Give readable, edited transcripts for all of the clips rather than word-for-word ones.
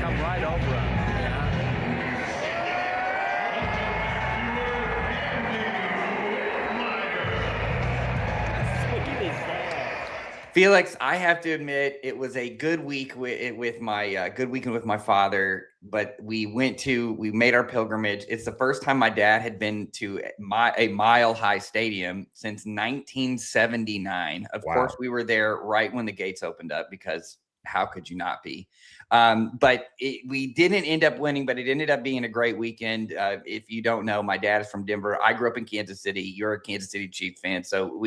come right over him. Felix, I have to admit, it was a good week with my good weekend with my father. But we made our pilgrimage. It's the first time my dad had been to a Mile High Stadium since 1979. Of course, we were there right when the gates opened up, because how could you not be? But we didn't end up winning, but it ended up being a great weekend. If you don't know, my dad is from Denver. I grew up in Kansas City. You're a Kansas City Chiefs fan. So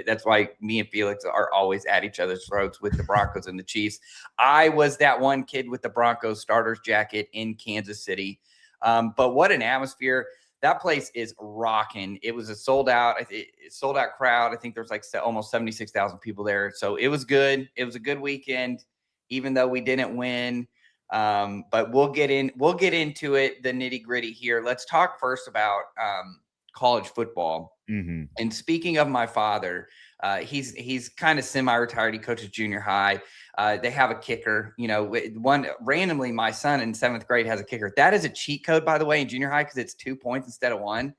that's why me and Felix are always at each other's throats with the Broncos and the Chiefs. I was that one kid with the Broncos starters jacket in Kansas City. But what an atmosphere. That place is rocking. It was a sold out crowd. I think there's like almost 76,000 people there. So it was good. It was a good weekend, even though we didn't win. But we'll get into it, the nitty gritty here. Let's talk first about college football. Mm-hmm. And speaking of my father, he's kind of semi-retired. He coaches junior high. They have a kicker. Randomly, my son in 7th grade has a kicker. That is a cheat code, by the way, in junior high, because it's 2 points instead of 1.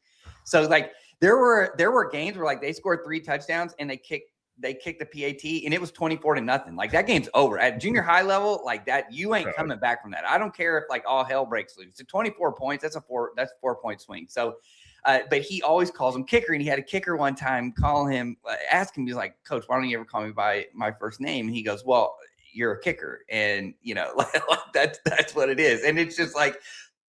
So like there were games where like they scored 3 touchdowns and they kicked the PAT and it was 24-0. Like that game's over at junior high level. Like that, you ain't coming back from that. I don't care if like all hell breaks loose. So 24 points, that's a 4-point swing. So. But he always calls him kicker, and he had a kicker one time call him, ask him, he's like, Coach, why don't you ever call me by my first name? And he goes, well, you're a kicker. And, that's what it is. And it's just like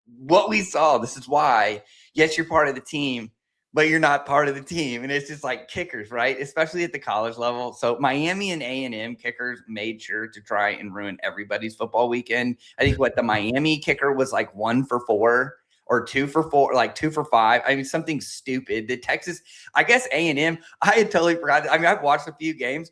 what we saw. This is why, yes, you're part of the team, but you're not part of the team. And it's just like kickers, right? Especially at the college level. So Miami and A&M kickers made sure to try and ruin everybody's football weekend. I think the Miami kicker was like 1 for 4. Or 2 for 4, like 2 for 5. I mean, something stupid. The Texas, I guess A&M, I had totally forgot. I mean, I've watched a few games.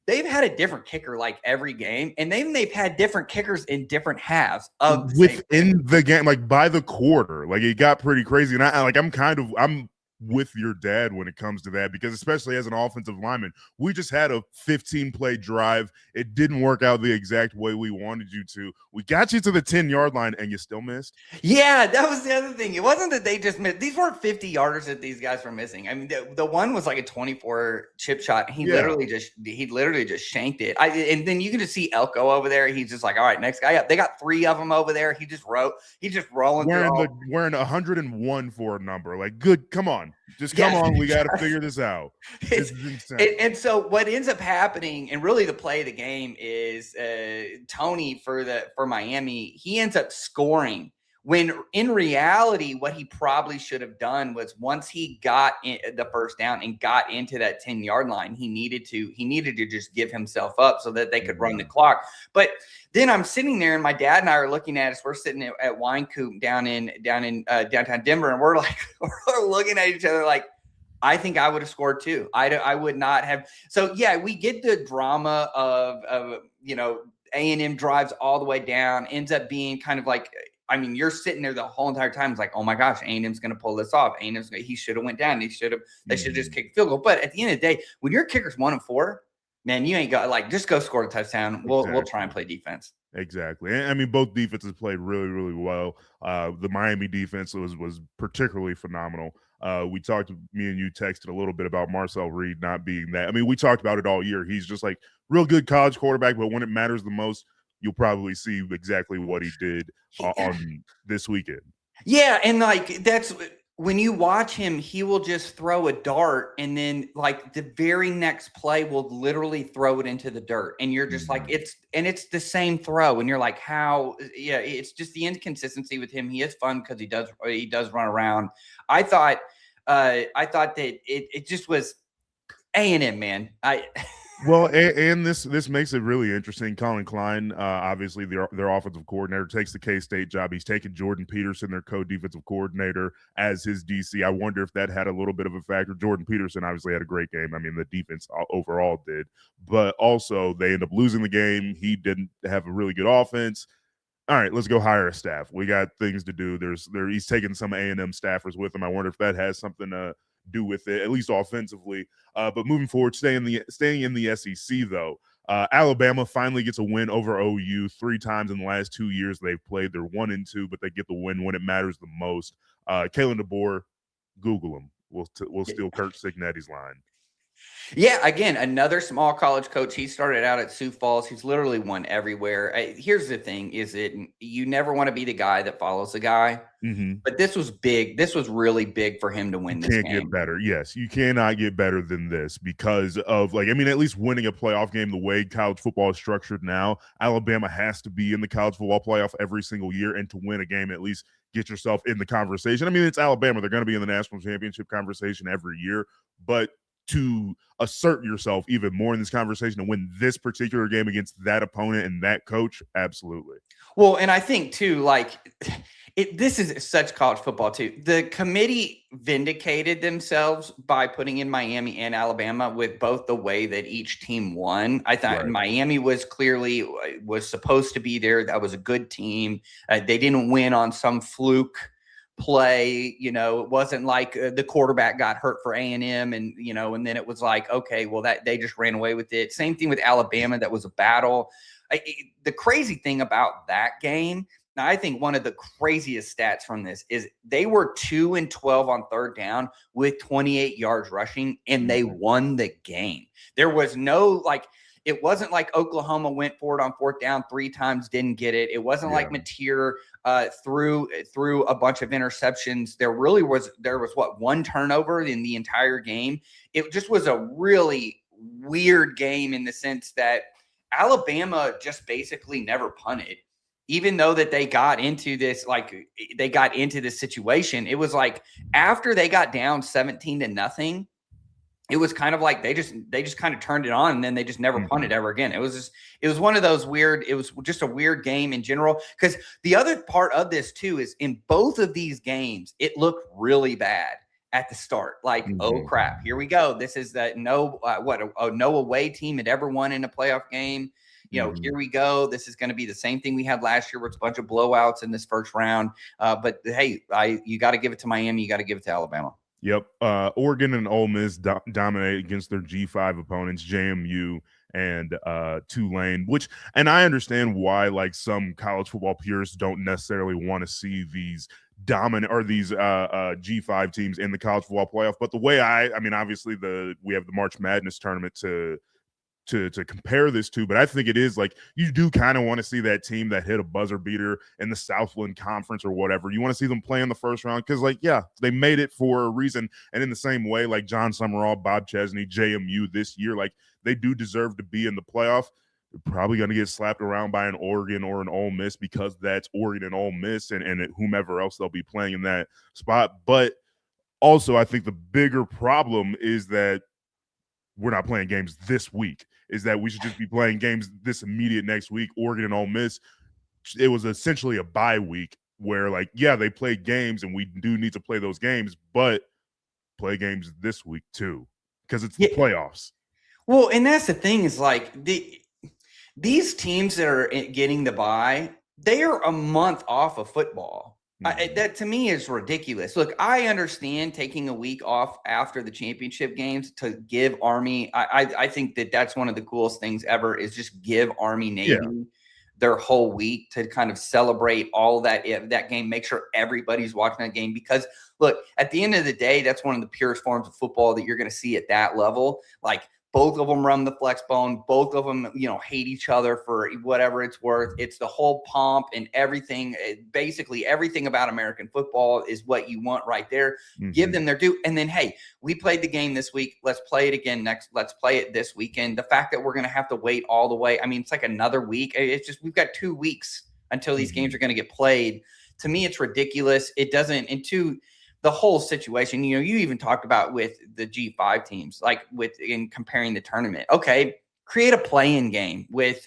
They've had a different kicker like every game, and they've had different kickers in different halves of the game, like by the quarter. Like it got pretty crazy, and I'm with your dad when it comes to that, because especially as an offensive lineman, we just had a 15-play drive. It didn't work out the exact way we wanted you to. We got you to the 10-yard line and you still missed. Yeah, that was the other thing. It wasn't that they just missed. These weren't 50-yarders that these guys were missing. I mean, the one was like a 24 chip shot. He literally just shanked it. And then you can just see Elko over there. He's just like, all right, next guy up. They got 3 of them over there. He's just rolling wearing 101 for a number. Like, good, come on. Just come on, we got to figure this out. It's insane. And so what ends up happening, and really the play of the game, is Tony for Miami, he ends up scoring, when in reality what he probably should have done was, once he got the first down and got into that 10-yard line, he needed to just give himself up so that they could run the clock. But then I'm sitting there, and my dad and I are looking at us. We're sitting at Wine Coop down in downtown Denver, and we're looking at each other like, I think I would have scored too. I would not have. So yeah, we get the drama of A&M drives all the way down, ends up being kind of like, I mean, you're sitting there the whole entire time. It's like, oh my gosh, A&M's going to pull this off. He should have went down. They should have just kicked field goal. But at the end of the day, when your kicker's 1 and 4, man, you ain't got just go score a touchdown. We'll try and play defense. Exactly. And I mean, both defenses played really, really well. The Miami defense was particularly phenomenal. Me and you texted a little bit about Marcel Reed not being that. I mean, we talked about it all year. He's just like real good college quarterback, but when it matters the most, you'll probably see exactly what he did on this weekend. Yeah, and that's when you watch him, he will just throw a dart, and then the very next play will literally throw it into the dirt, and you're just like, it's the same throw, and you're like, how? Yeah, it's just the inconsistency with him. He is fun because he does run around. I thought that it just was A&M, man. Well, and this makes it really interesting. Colin Klein, obviously their offensive coordinator, takes the K-State job. He's taken Jordan Peterson, their co-defensive coordinator, as his DC. I wonder if that had a little bit of a factor. Jordan Peterson obviously had a great game. I mean, the defense overall did. But also, they end up losing the game. He didn't have a really good offense. All right, let's go hire a staff. We got things to do. He's taking some A&M staffers with him. I wonder if that has something to do with it, at least offensively. But moving forward, staying in the SEC though, Alabama finally gets a win over OU 3 times in the last 2 years they've played. They're 1-2, but they get the win when it matters the most. Kalen DeBoer, Google him. We'll steal Kurt Signetti's line. Yeah, again, another small college coach. He started out at Sioux Falls. He's literally won everywhere. Here's the thing, is that you never want to be the guy that follows the guy. Mm-hmm. But this was big. This was really big for him to win this game. Can't get better. Yes, you cannot get better than this because of, like, I mean, at least winning a playoff game the way college football is structured now, Alabama has to be in the college football playoff every single year, and to win a game, at least get yourself in the conversation. I mean, it's Alabama. They're going to be in the national championship conversation every year, but to assert yourself even more in this conversation and win this particular game against that opponent and that coach, absolutely. Well, and I think too, like, this is such college football too. The committee vindicated themselves by putting in Miami and Alabama with both the way that each team won. I thought Miami was supposed to be there. That was a good team. They didn't win on some fluke play. It wasn't like the quarterback got hurt for A&M and then it was like, okay, well, that they just ran away with it. Same thing with Alabama. That was a battle. The crazy thing about that game, now I think one of the craziest stats from this is they were 2-12 on third down with 28 yards rushing, and they won the game. There was no, it wasn't like Oklahoma went for it on fourth down 3 times, didn't get it. It wasn't like Mateer threw a bunch of interceptions. There was one turnover in the entire game. It just was a really weird game in the sense that Alabama just basically never punted, even though that they got into this situation. It was like after they got down 17-0, it was kind of like they just kind of turned it on, and then they just never punted ever again. It was one of those weird. It was just a weird game in general, because the other part of this too is in both of these games, it looked really bad at the start. Oh crap, here we go. This is no away team had ever won in a playoff game. Here we go. This is going to be the same thing we had last year, where it's a bunch of blowouts in this first round. But hey, you got to give it to Miami. You got to give it to Alabama. Yep. Oregon and Ole Miss dominate against their G5 opponents, JMU and Tulane, and I understand why some college football purists don't necessarily want to see these dominant or these G5 teams in the college football playoff. But the way I mean, obviously we have the March Madness tournament to compare this to, but I think it is you do kind of want to see that team that hit a buzzer beater in the Southland Conference or whatever. You want to see them play in the first round because they made it for a reason. And in the same way, John Summerall, Bob Chesney, JMU this year, they do deserve to be in the playoff. They're probably going to get slapped around by an Oregon or an Ole Miss because that's Oregon and Ole Miss and whomever else they'll be playing in that spot. But also, I think the bigger problem is that we're not playing games this week, is that we should just be playing games this immediate next week. Oregon and Ole Miss, it was essentially a bye week where they played games and we do need to play those games, but play games this week too, because it's the playoffs. Well, and that's the thing is these teams that are getting the bye, they are a month off of football. That to me is ridiculous. Look, I understand taking a week off after the championship games to give Army. I think that's one of the coolest things ever is just give Army Navy their whole week to kind of celebrate all that game. Make sure everybody's watching that game, because look, at the end of the day, that's one of the purest forms of football that you're going to see at that level. Both of them run the flex bone. Both of them, hate each other for whatever it's worth. It's the whole pomp and everything. Basically, everything about American football is what you want right there. Give them their due. And then, hey, we played the game this week. Let's play it again next. Let's play it this weekend. The fact that we're going to have to wait all the way, I mean, it's like another week. It's just we've got 2 weeks until these games are going to get played. To me, it's ridiculous. It doesn't – and two – the whole situation, you even talked about with the G5 teams, in comparing the tournament. Okay, create a play-in game with,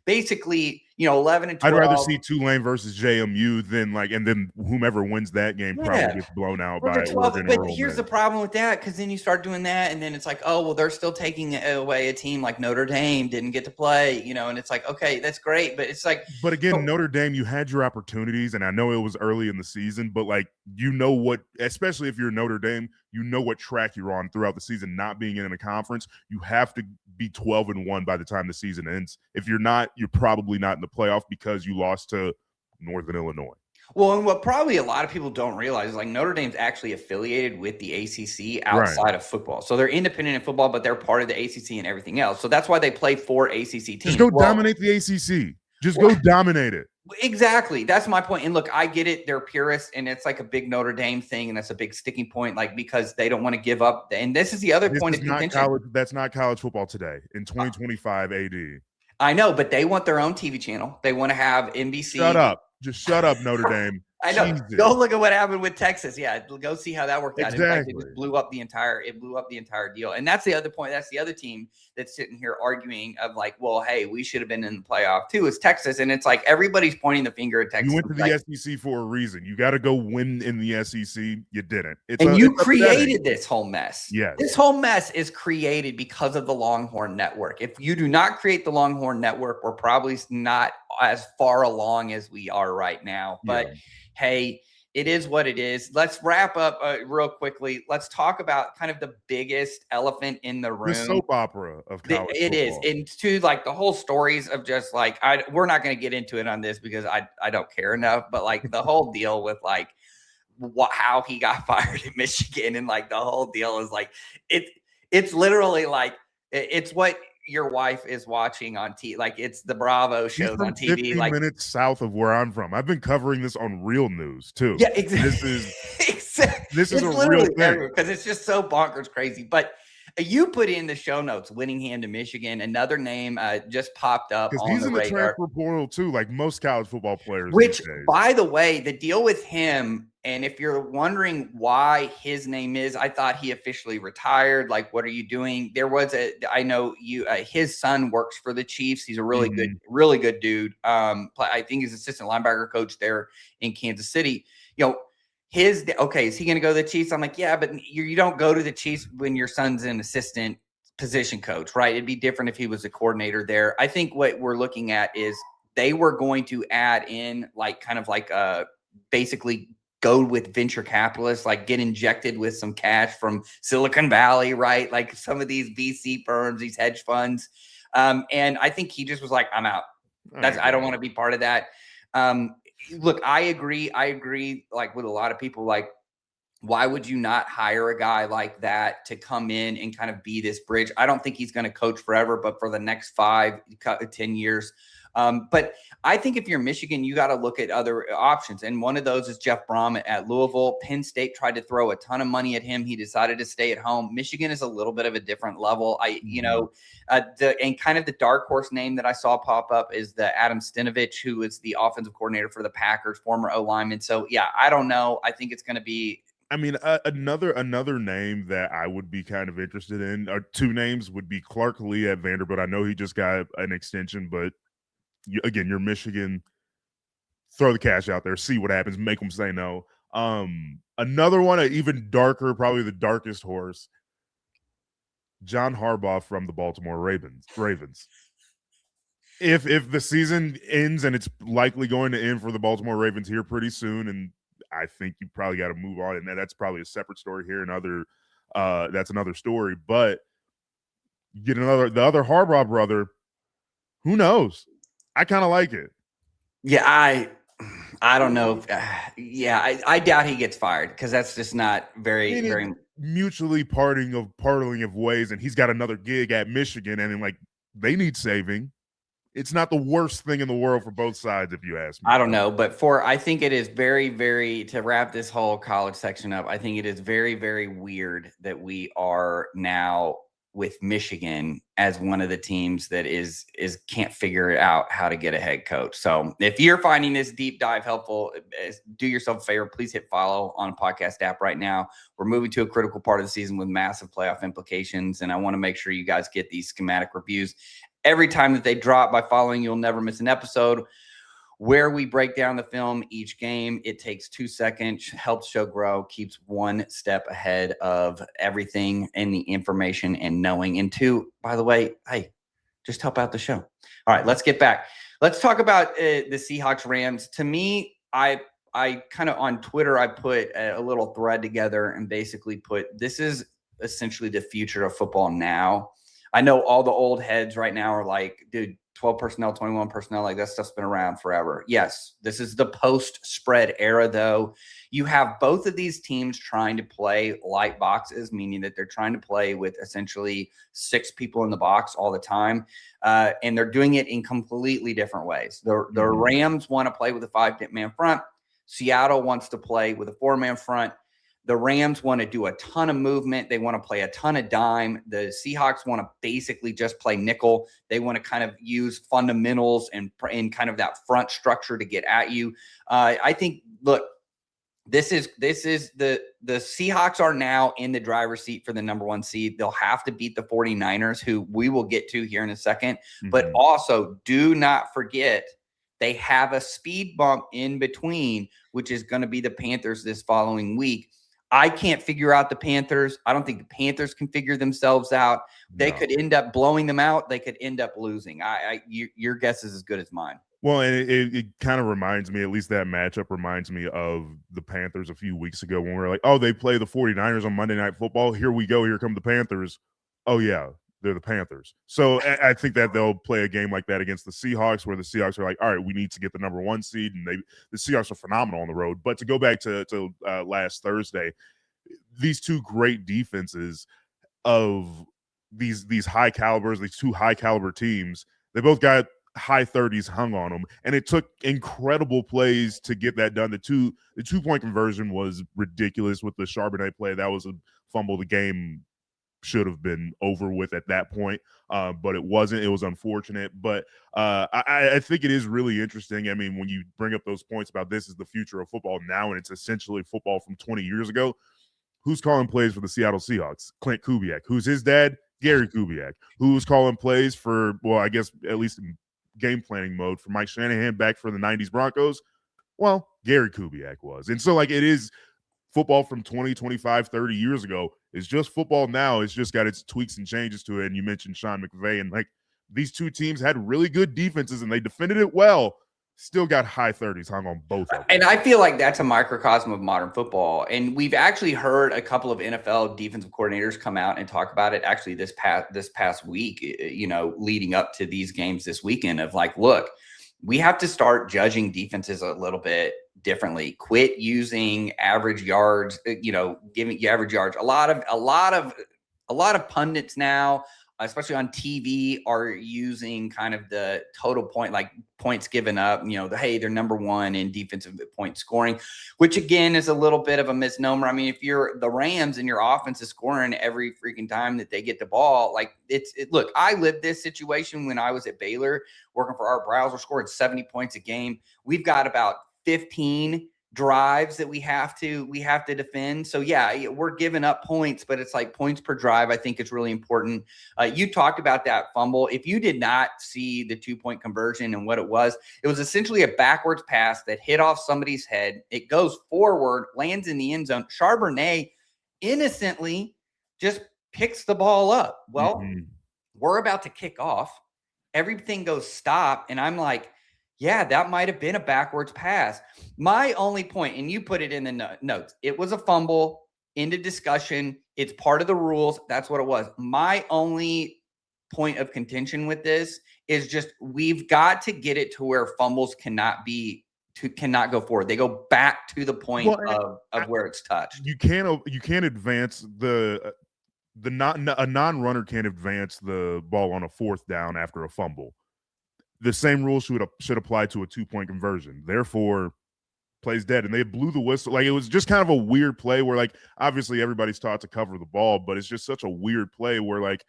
basically 11 and 12. I'd rather see Tulane versus JMU than and then whomever wins that game probably gets blown out by Oregon. But here's the problem with that, because then you start doing that, and then it's like, oh, well, they're still taking away a team like Notre Dame didn't get to play, and it's like, okay, that's great, but it's like. But again, Notre Dame, you had your opportunities, and I know it was early in the season, but what, especially if you're Notre Dame, what track you're on throughout the season, not being in a conference. You have to be 12-1 by the time the season ends. If you're not, you're probably not in the playoff because you lost to Northern Illinois. Well, and what probably a lot of people don't realize is Notre Dame's actually affiliated with the ACC outside of football. So they're independent in football, but they're part of the ACC and everything else. So that's why they play 4 ACC teams. Just go dominate the ACC. Just go dominate it. Exactly. That's my point. And look, I get it. They're purists, and it's like a big Notre Dame thing, and that's a big sticking point, because they don't want to give up. And this is the other point of contention. That's not college football today in 2025 AD. I know, but they want their own TV channel. They want to have NBC. Shut up. Just shut up, Notre Dame. I know. Jesus. Go look at what happened with Texas. Yeah, go see how that worked out. Exactly. In fact, it just blew up the entire deal. And that's the other point. That's the other team that's sitting here arguing of well, hey, we should have been in the playoff too. Is Texas, and it's everybody's pointing the finger at Texas. You went to the SEC for a reason. You got to go win in the SEC. You didn't. You created this whole mess. Yes. This whole mess is created because of the Longhorn Network. If you do not create the Longhorn Network, we're probably not as far along as we are right now. But hey, it is what it is. Let's wrap up real quickly. Let's talk about kind of the biggest elephant in the room. The soap opera of college football. It is. And to the whole stories of just we're not going to get into it on this because I don't care enough. But the whole deal with how he got fired in Michigan, and the whole deal is it's literally it's what your wife is watching on TV. It's the Bravo shows on TV. 15 minutes south of where I'm from. I've been covering this on Real News too. Yeah, exactly. This is a real thing because it's just so bonkers crazy. But you put in the show notes Winningham to Michigan. Another name just popped up on he's the in radar. The transfer portal too, like most college football players. Which, by the way, the deal with him, and if you're wondering why his name is, I thought he officially retired. What are you doing? I know his son works for the Chiefs. He's a really good dude. I think he's assistant linebacker coach there in Kansas City. Is he going to go to the Chiefs? I'm like, yeah, but you don't go to the Chiefs when your son's an assistant position coach, right? It'd be different if he was a coordinator there. I think what we're looking at is they were going to add in basically go with venture capitalists, get injected with some cash from Silicon Valley, right? Some of these VC firms, these hedge funds. And I think he just was like, I'm out. I don't want to be part of that. Look, I agree with a lot of people, why would you not hire a guy like that to come in and kind of be this bridge? I don't think he's going to coach forever, but for the next 5-10 years. But I think if you're Michigan, you got to look at other options. And one of those is Jeff Brom at Louisville. Penn State tried to throw a ton of money at him. He decided to stay at home. Michigan is a little bit of a different level. And kind of the dark horse name that I saw pop up is the Adam Stinovich, who is the offensive coordinator for the Packers, former O-lineman. So yeah, I don't know. I think it's going to be, another name that I would be kind of interested in, or two names, would be Clark Lee at Vanderbilt. I know he just got an extension, but you're Michigan. Throw the cash out there, see what happens, make them say no. Another one, even darker, probably the darkest horse, John Harbaugh from the Baltimore Ravens. If the season ends, and it's likely going to end for the Baltimore Ravens here pretty soon, and I think you probably got to move on, and that's probably a separate story here. That's another story. But you get the other Harbaugh brother. Who knows? I kind of like it. Yeah, I don't know. I doubt he gets fired because that's just not very mutually parting of ways. And he's got another gig at Michigan, and then they need saving. It's not the worst thing in the world for both sides, if you ask me. I don't know, but I think it is very, very, to wrap this whole college section up, I think it is very, very weird that we are now with Michigan as one of the teams that is can't figure out how to get a head coach. So if you're finding this deep dive helpful, do yourself a favor, please hit follow on a podcast app right now. We're moving to a critical part of the season with massive playoff implications, and I want to make sure you guys get these schematic reviews every time that they drop by following You'll Never Miss an Episode, where we break down the film each game. It takes 2 seconds, helps show grow, keeps one step ahead of everything and the information and knowing. And 2, by the way, hey, just help out the show. All right, let's get back. Let's talk about the Seahawks Rams. To me, I kind of on Twitter, I put a little thread together and basically put, this is essentially the future of football now. I know all the old heads right now are like, dude, 12 personnel, 21 personnel, like that stuff's been around forever. Yes, this is the post-spread era, though. You have both of these teams trying to play light boxes, meaning that they're trying to play with essentially 6 people in the box all the time, and they're doing it in completely different ways. The Rams want to play with a 5-man front. Seattle wants to play with a 4-man front. The Rams want to do a ton of movement. They want to play a ton of dime. The Seahawks want to basically just play nickel. They want to kind of use fundamentals and kind of that front structure to get at you. I think, look, this is the Seahawks are now in the driver's seat for the number 1 seed. They'll have to beat the 49ers, who we will get to here in a second. But also, do not forget, they have a speed bump in between, which is going to be the Panthers this following week. I can't figure out the Panthers. I don't think the Panthers can figure themselves out. They could end up blowing them out. They could end up losing. Your guess is as good as mine. Well, and it kind of reminds me, at least that matchup reminds me of the Panthers a few weeks ago when we were like, oh, they play the 49ers on Monday Night Football. Here we go. Here come the Panthers. Oh, yeah, they're the Panthers. So I think that they'll play a game like that against the Seahawks, where the Seahawks are like, all right, we need to get the number 1 seed. And the Seahawks are phenomenal on the road. But to go back to last Thursday, these two great defenses of these high calibers, these 2 high caliber teams, they both got high 30s hung on them, and it took incredible plays to get that done. The 2-point conversion was ridiculous with the Charbonnet play. That was a fumble. The game should have been over with at that point, but it wasn't. It was unfortunate, but I think it is really interesting. I mean, when you bring up those points about this is the future of football now, and it's essentially football from 20 years ago. Who's calling plays for the Seattle Seahawks? Clint Kubiak. Who's his dad? Gary Kubiak. Who's calling plays for, well, I guess at least in game planning mode, for Mike Shanahan back for the 90s Broncos? Well, Gary Kubiak was. And so, like, it is football from 20, 25, 30 years ago. It's just football now. It's just got its tweaks and changes to it. And you mentioned Sean McVay, and like, these two teams had really good defenses and they defended it well. Still got high 30s hung on both of them. And I feel like that's a microcosm of modern football. And we've actually heard a couple of NFL defensive coordinators come out and talk about it actually this past week, you know, leading up to these games this weekend, of like, look, we have to start judging defenses a little bit differently. Quit using average yards, you know, giving you average yards. A lot of pundits now, especially on TV, are using kind of the total point, like points given up, you know, hey, they're number 1 in defensive point scoring, which again is a little bit of a misnomer. I mean, if you're the Rams and your offense is scoring every freaking time that they get the ball, like look, I lived this situation when I was at Baylor working for Art Browser, scoring 70 points a game. We've got about 15 drives that we have to defend. So yeah, we're giving up points, but it's like points per drive. I think it's really important. You talked about that fumble. If you did not see the 2-point conversion and what it was essentially a backwards pass that hit off somebody's head. It goes forward, lands in the end zone. Charbonnet innocently just picks the ball up. Well, we're about to kick off. Everything goes stop. And I'm like, yeah, that might have been a backwards pass. My only point, and you put it in the notes, it was a fumble, end of discussion. It's part of the rules. That's what it was. My only point of contention with this is just we've got to get it to where fumbles cannot go forward. They go back to the point of where it's touched. You can't advance a non-runner can't advance the ball on a 4th down after a fumble. The same rule should apply to a 2-point conversion. Therefore, plays dead. And they blew the whistle. Like, it was just kind of a weird play where, like, obviously everybody's taught to cover the ball, but it's just such a weird play where, like,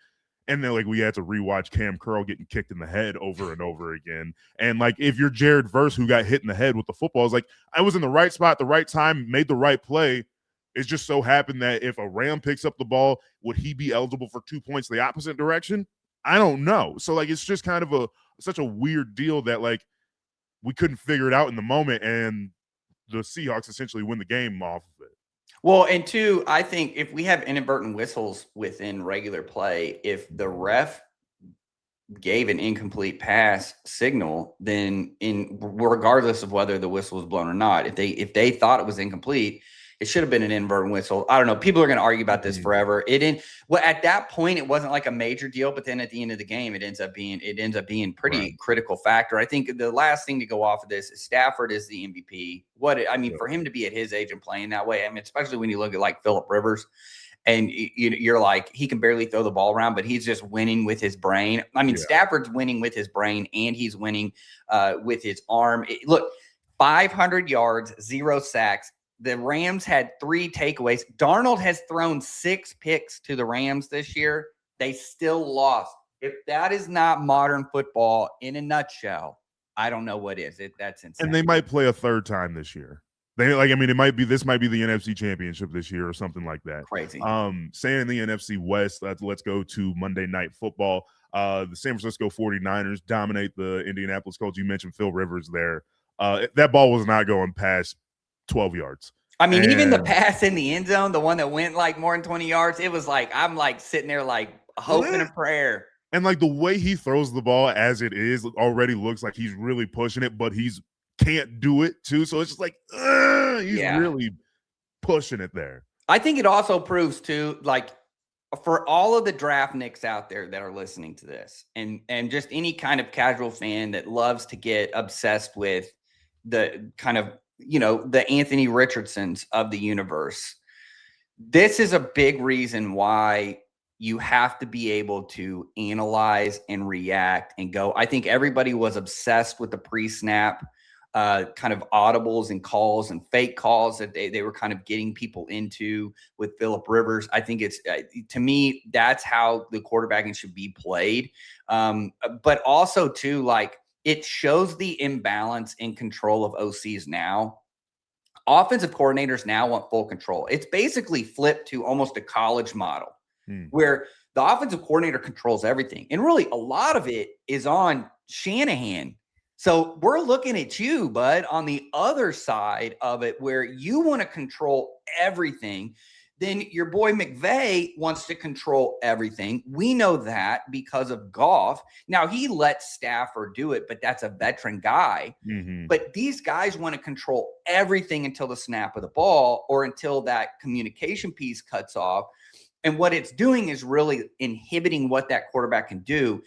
and then, like, we had to rewatch Cam Curl getting kicked in the head over and over again. And, like, if you're Jared Verse, who got hit in the head with the football, it's like, I was in the right spot at the right time, made the right play. It's just so happened that if a Ram picks up the ball, would he be eligible for 2 points the opposite direction? I don't know. So like, it's just kind of such a weird deal that like we couldn't figure it out in the moment, and the Seahawks essentially win the game off of it. Well, and two, I think if we have inadvertent whistles within regular play, if the ref gave an incomplete pass signal, then regardless of whether the whistle was blown or not, if they thought it was incomplete, it should have been an inadvertent whistle. I don't know. People are going to argue about this forever. At that point, it wasn't like a major deal, but then at the end of the game, it ends up being pretty critical factor. I think the last thing to go off of this is Stafford is the MVP. For him to be at his age and playing that way, especially when you look at like Phillip Rivers, and you're like, he can barely throw the ball around, but he's just winning with his brain. Stafford's winning with his brain, and he's winning with his arm. Look, 500 yards, 0 sacks. The Rams had 3 takeaways. Darnold has thrown 6 picks to the Rams this year. They still lost. If that is not modern football in a nutshell, I don't know what is. That's insane. And they might play a third time this year. This might be the NFC Championship this year or something like that. Crazy. Staying in the NFC West, let's go to Monday Night Football. The San Francisco 49ers dominate the Indianapolis Colts. You mentioned Phil Rivers there. That ball was not going past 12 yards. Even the pass in the end zone, the one that went like more than 20 yards, it was like, I'm like sitting there like hoping a prayer. And like the way he throws the ball as it is already looks like he's really pushing it, but he's can't do it too. So it's just like, he's really pushing it there. I think it also proves too, like for all of the draft nicks out there that are listening to this and just any kind of casual fan that loves to get obsessed with the kind of, the Anthony Richardsons of the universe. This is a big reason why you have to be able to analyze and react and go. I think everybody was obsessed with the pre-snap kind of audibles and calls and fake calls that they were kind of getting people into with Phillip Rivers. I think it's, to me, that's how the quarterbacking should be played. But also too, like, it shows the imbalance in control of OCs now. Offensive coordinators now want full control. It's basically flipped to almost a college model where the offensive coordinator controls everything. And really a lot of it is on Shanahan. So we're looking at you, bud, on the other side of it where you want to control everything. Then your boy McVay wants to control everything. We know that because of Goff. Now, he lets Stafford do it, but that's a veteran guy. But these guys want to control everything until the snap of the ball or until that communication piece cuts off. And what it's doing is really inhibiting what that quarterback can do.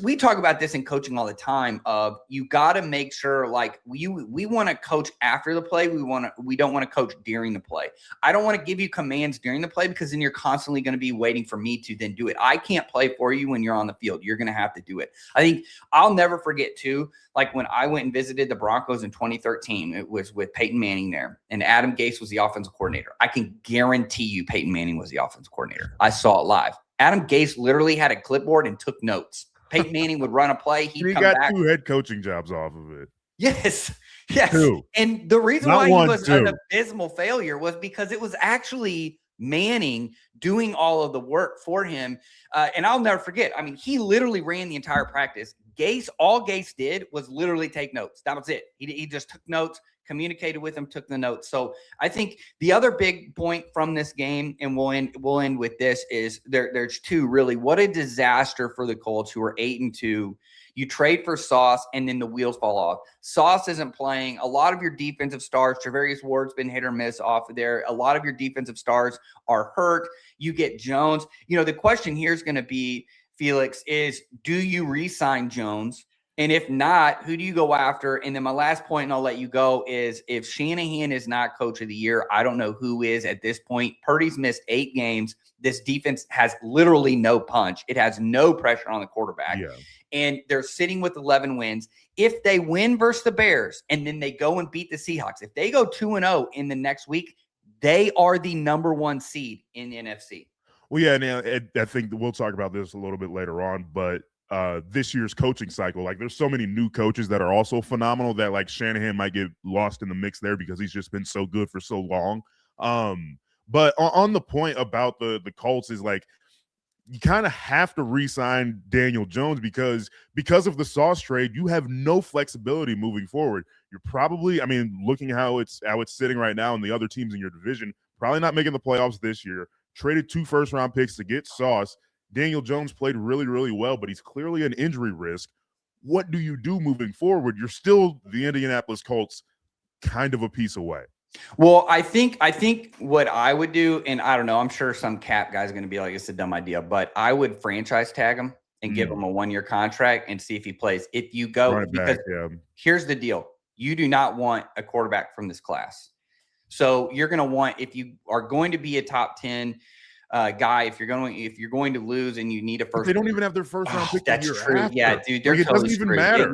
We talk about this in coaching all the time of you got to make sure, like, we want to coach after the play. We don't want to coach during the play. I don't want to give you commands during the play because then you're constantly going to be waiting for me to then do it. I can't play for you when you're on the field. You're going to have to do it. I think I'll never forget too, like when I went and visited the Broncos in 2013, it was with Peyton Manning there and Adam Gase was the offensive coordinator. I can guarantee you Peyton Manning was the offensive coordinator. I saw it live. Adam Gase literally had a clipboard and took notes. Peyton Manning would run a play. He got 2 head coaching jobs off of it. Yes. 2. And the reason why he was an abysmal failure was because it was actually Manning doing all of the work for him. And I'll never forget. He literally ran the entire practice. All Gase did was literally take notes. That was it. He just took notes, communicated with him, took the notes. So I think the other big point from this game, and we'll end with this, is there's 2 really. What a disaster for the Colts, who are 8-2. You trade for Sauce, and then the wheels fall off. Sauce isn't playing. A lot of your defensive stars, Travarius Ward's been hit or miss off of there. A lot of your defensive stars are hurt. You get Jones. The question here is going to be, Felix, is do you re-sign Jones? And if not, who do you go after? And then my last point, and I'll let you go, is if Shanahan is not coach of the year, I don't know who is at this point. Purdy's missed 8 games. This defense has literally no punch. It has no pressure on the quarterback. Yeah. And they're sitting with 11 wins. If they win versus the Bears and then they go and beat the Seahawks, if they go 2-0 in the next week, they are the number 1 seed in the NFC. Well, yeah, and I think we'll talk about this a little bit later on, but this year's coaching cycle, like there's so many new coaches that are also phenomenal that like Shanahan might get lost in the mix there because he's just been so good for so long. But on the point about the Colts is like you kind of have to re-sign Daniel Jones because of the Sauce trade, you have no flexibility moving forward. You're probably, I mean, looking how it's sitting right now and the other teams in your division, probably not making the playoffs this year. Traded 2 first-round picks to get Sauce. Daniel Jones played really, really well, but he's clearly an injury risk. What do you do moving forward? You're still the Indianapolis Colts kind of a piece away. Well, I think what I would do, and I don't know, I'm sure some cap guy's going to be like, it's a dumb idea, but I would franchise tag him and give him a 1-year contract and see if he plays. If you go, because here's the deal. You do not want a quarterback from this class. So you're going to want, if you are going to be a top 10 guy, if you're going to lose and you need a first, they don't even have their first round pick. That's true. After. Yeah, dude, they're it doesn't even matter.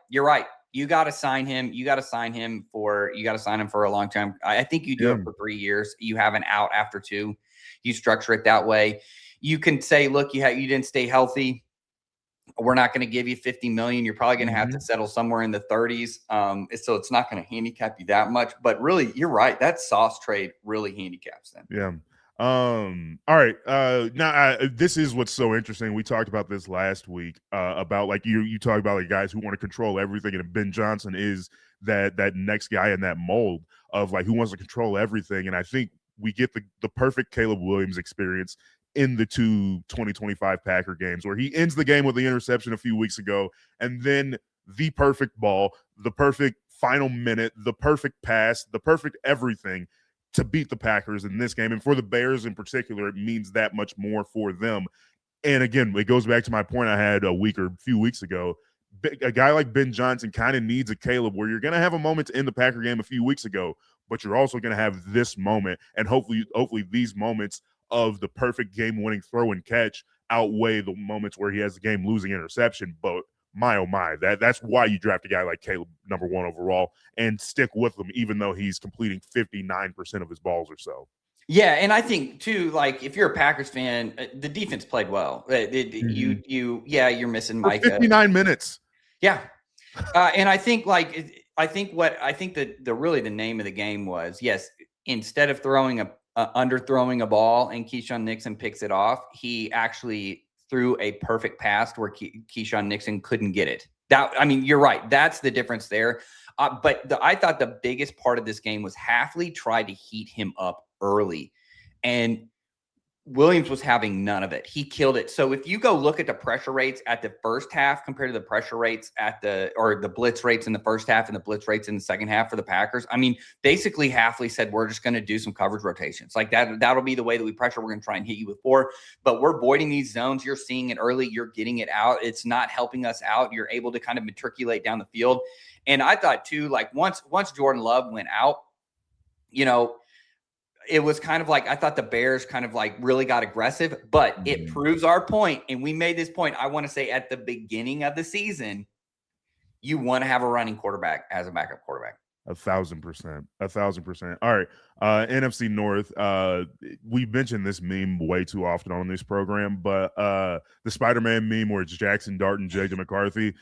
You're right. You got to sign him. You got to sign him for a long time. I think you do it for 3 years. You have an out after 2. You structure it that way. You can say, look, you didn't stay healthy. We're not going to give you $50 million. You're probably going to have to settle somewhere in the 30s. So it's not going to handicap you that much. But really, you're right. That Sauce trade really handicaps them. Yeah. All right. Now this is what's so interesting. We talked about this last week about like you talk about like guys who want to control everything, and Ben Johnson is that next guy in that mold of like who wants to control everything. And I think we get the perfect Caleb Williams experience in the 2 2025 Packer games where he ends the game with the interception a few weeks ago, and then the perfect ball, the perfect final minute, the perfect pass, the perfect everything to beat the Packers in this game. And for the Bears in particular, it means that much more for them. And again, it goes back to my point I had a few weeks ago. A guy like Ben Johnson kind of needs a Caleb where you're going to have a moment to end the Packer game a few weeks ago, but you're also going to have this moment. And hopefully these moments of the perfect game-winning throw and catch outweigh the moments where he has the game-losing interception. But my, oh my, that's why you draft a guy like Caleb, number 1 overall, and stick with him, even though he's completing 59% of his balls or so. Yeah, and I think, too, like, if you're a Packers fan, the defense played well. You're missing Micah. 59 minutes. Yeah. And I think, really the name of the game was, yes, instead of underthrowing a ball and Keyshawn Nixon picks it off, he actually threw a perfect pass where Keyshawn Nixon couldn't get it. You're right. That's the difference there. But I thought the biggest part of this game was Hafley tried to heat him up early, and Williams was having none of it. He killed it. So if you go look at the pressure rates at the first half compared to the pressure rates or the blitz rates in the first half and the blitz rates in the second half for the Packers, basically Hafley said, we're just going to do some coverage rotations. Like that'll be the way that we pressure. We're going to try and hit you with 4, but we're voiding these zones. You're seeing it early. You're getting it out. It's not helping us out. You're able to kind of matriculate down the field. And I thought too, like once Jordan Love went out, it was kind of like, I thought the Bears kind of like really got aggressive, but it proves our point. And we made this point, I want to say at the beginning of the season, you want to have a running quarterback as a backup quarterback. 1,000%. All right. NFC North. We mentioned this meme way too often on this program, but the Spider-Man meme where it's Jackson Dart and JJ McCarthy,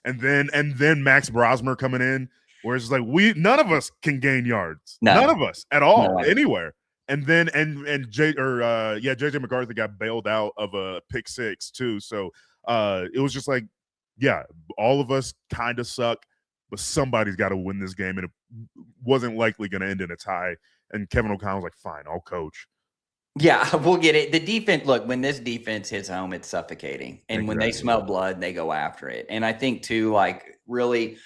and then Max Brosmer coming in, where it's like none of us can gain yards. No. None of us at all, anywhere. And then JJ McCarthy got bailed out of a pick 6 too. So it was just like, yeah, all of us kind of suck, but somebody's got to win this game, and it wasn't likely going to end in a tie. And Kevin O'Connell was like, fine, I'll coach. Yeah, we'll get it. The defense, look, when this defense hits home, it's suffocating. And when they smell blood, they go after it. And I think too, like really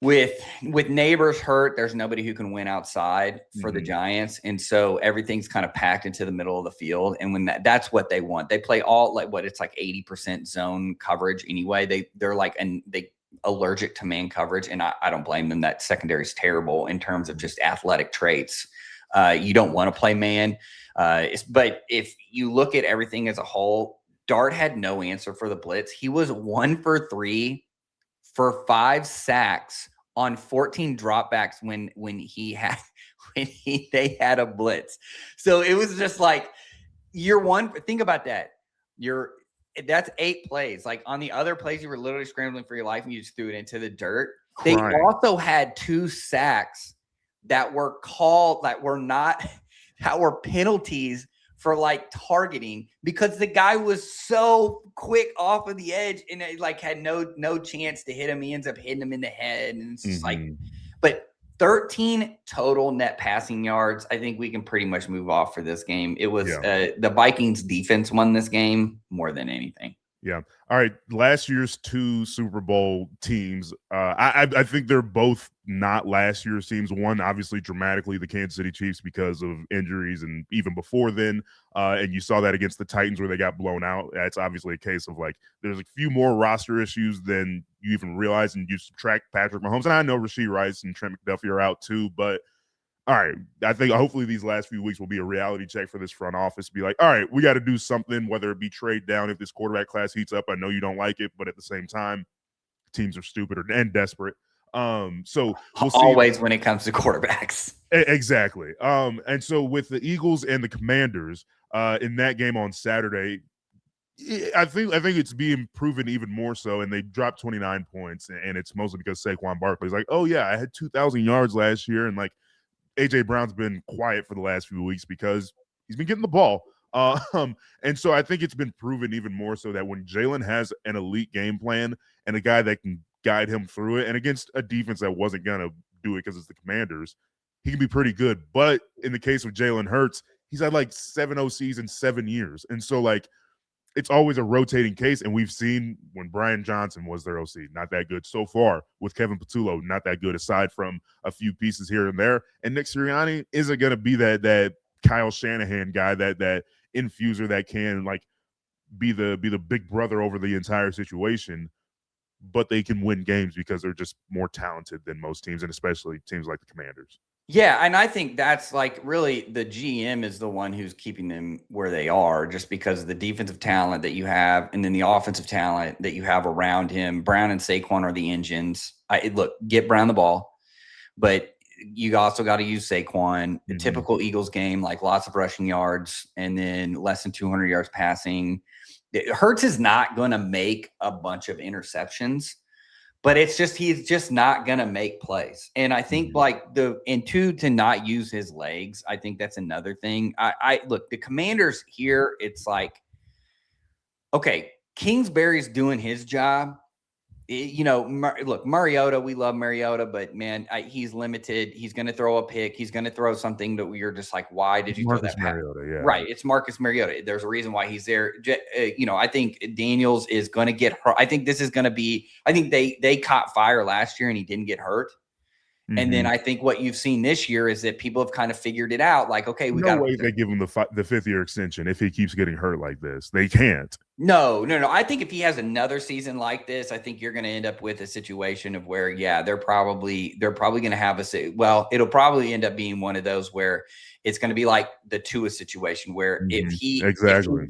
with Neighbors hurt, there's nobody who can win outside for the Giants. And so everything's kind of packed into the middle of the field. And when that's what they want. They play all it's like 80% zone coverage anyway. They're like, and they allergic to man coverage. And I don't blame them. That secondary is terrible in terms of just athletic traits. You don't want to play man. But if you look at everything as a whole, Dart had no answer for the blitz. He was 1 for 3 for 5 sacks on 14 dropbacks when they had a blitz. So it was just like think about that. That's 8 plays. Like on the other plays, you were literally scrambling for your life and you just threw it into the dirt. They also had 2 sacks that were penalties for like targeting because the guy was so quick off of the edge and it like had no chance to hit him. He ends up hitting him in the head. And it's just like, but 13 total net passing yards. I think we can pretty much move off for this game. It was the Vikings defense won this game more than anything. Yeah. All right. Last year's 2 Super Bowl teams. I think they're both not last year's teams. One, obviously, dramatically, the Kansas City Chiefs because of injuries, and even before then. And you saw that against the Titans where they got blown out. That's obviously a case of like there's a few more roster issues than you even realize, and you subtract Patrick Mahomes. And I know Rashee Rice and Trent McDuffie are out too, but all right, I think hopefully these last few weeks will be a reality check for this front office to be like, all right, we got to do something, whether it be trade down if this quarterback class heats up. I know you don't like it, but at the same time, teams are stupid and desperate. So we'll see. Always when it comes to quarterbacks. Exactly. And so with the Eagles and the Commanders in that game on Saturday, I think it's being proven even more so, and they dropped 29 points, and it's mostly because Saquon Barkley's like, oh yeah, I had 2,000 yards last year, and like, A.J. Brown's been quiet for the last few weeks because he's been getting the ball. And so I think it's been proven even more so that when Jalen has an elite game plan and a guy that can guide him through it, and against a defense that wasn't going to do it because it's the Commanders, he can be pretty good. But in the case of Jalen Hurts, he's had like 7 OCs in 7 years. And so like it's always a rotating case, and we've seen when Brian Johnson was their OC, not that good so far. With Kevin Patullo, not that good aside from a few pieces here and there. And Nick Sirianni isn't going to be that Kyle Shanahan guy, that infuser that can like be the big brother over the entire situation. But they can win games because they're just more talented than most teams, and especially teams like the Commanders. Yeah, and I think that's like really the GM is the one who's keeping them where they are just because of the defensive talent that you have and then the offensive talent that you have around him. Brown and Saquon are the engines. Look, get Brown the ball, but you also got to use Saquon. The typical Eagles game, like lots of rushing yards and then less than 200 yards passing. Hurts is not going to make a bunch of interceptions. But it's just he's just not gonna make plays, and I think like to not use his legs. I think that's another thing. I look the Commanders here. It's like, okay, Kingsbury's doing his job. Look, Mariota, we love Mariota, but man, he's limited. He's going to throw a pick. He's going to throw something that you're just like, why did you throw that? Mariota, yeah. Right. It's Marcus Mariota. There's a reason why he's there. I think Daniels is going to get hurt. I think this is going to be, I think they caught fire last year and he didn't get hurt. And then I think what you've seen this year is that people have kind of figured it out. Like, okay, we got no way they give him the 5th-year extension if he keeps getting hurt like this. They can't. No. I think if he has another season like this, I think you're going to end up with a situation of where, they're probably going to have it'll probably end up being one of those where it's going to be like the Tua situation where if he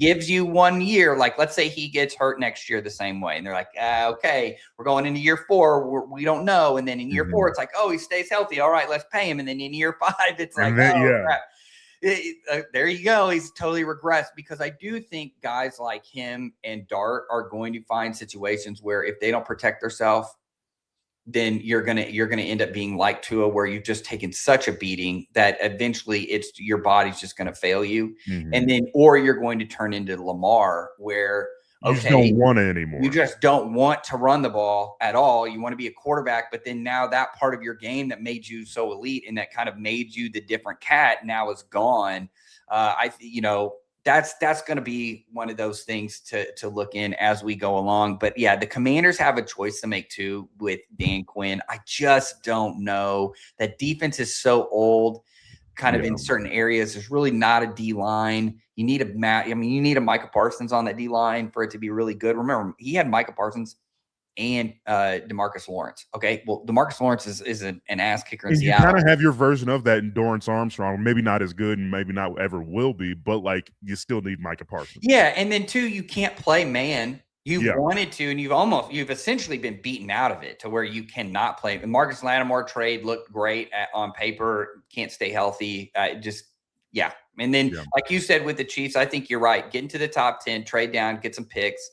gives you 1 year, like let's say he gets hurt next year the same way, and they're like, okay, we're going into year 4, we don't know, and then in year 4, it's like, oh, he stays healthy, all right, let's pay him, and then in year 5, it's like, crap. There you go. He's totally regressed because I do think guys like him and Dart are going to find situations where if they don't protect themselves, then you're gonna end up being like Tua, where you've just taken such a beating that eventually it's your body's just gonna fail you, and then or you're going to turn into Lamar, where you just don't want it anymore. You just don't want to run the ball at all. You want to be a quarterback, but then now that part of your game that made you so elite and that kind of made you the different cat now is gone. That's going to be one of those things to look in as we go along. But yeah, the Commanders have a choice to make too with Dan Quinn. I just don't know. That defense is so old, kind of in certain areas. There's really not a D line. You need you need a Micah Parsons on that D line for it to be really good. Remember, he had Micah Parsons and DeMarcus Lawrence. Okay, well, DeMarcus Lawrence is an ass kicker in Seattle. You kind of have your version of that in Dorrance Armstrong. Maybe not as good and maybe not ever will be, but like you still need Micah Parsons. Yeah, and then too, you can't play man. You wanted to, and you've essentially been beaten out of it to where you cannot play. The Marcus Lattimore trade looked great on paper. Can't stay healthy. And then like you said with the Chiefs, I think you're right. Get into the top 10, trade down, get some picks.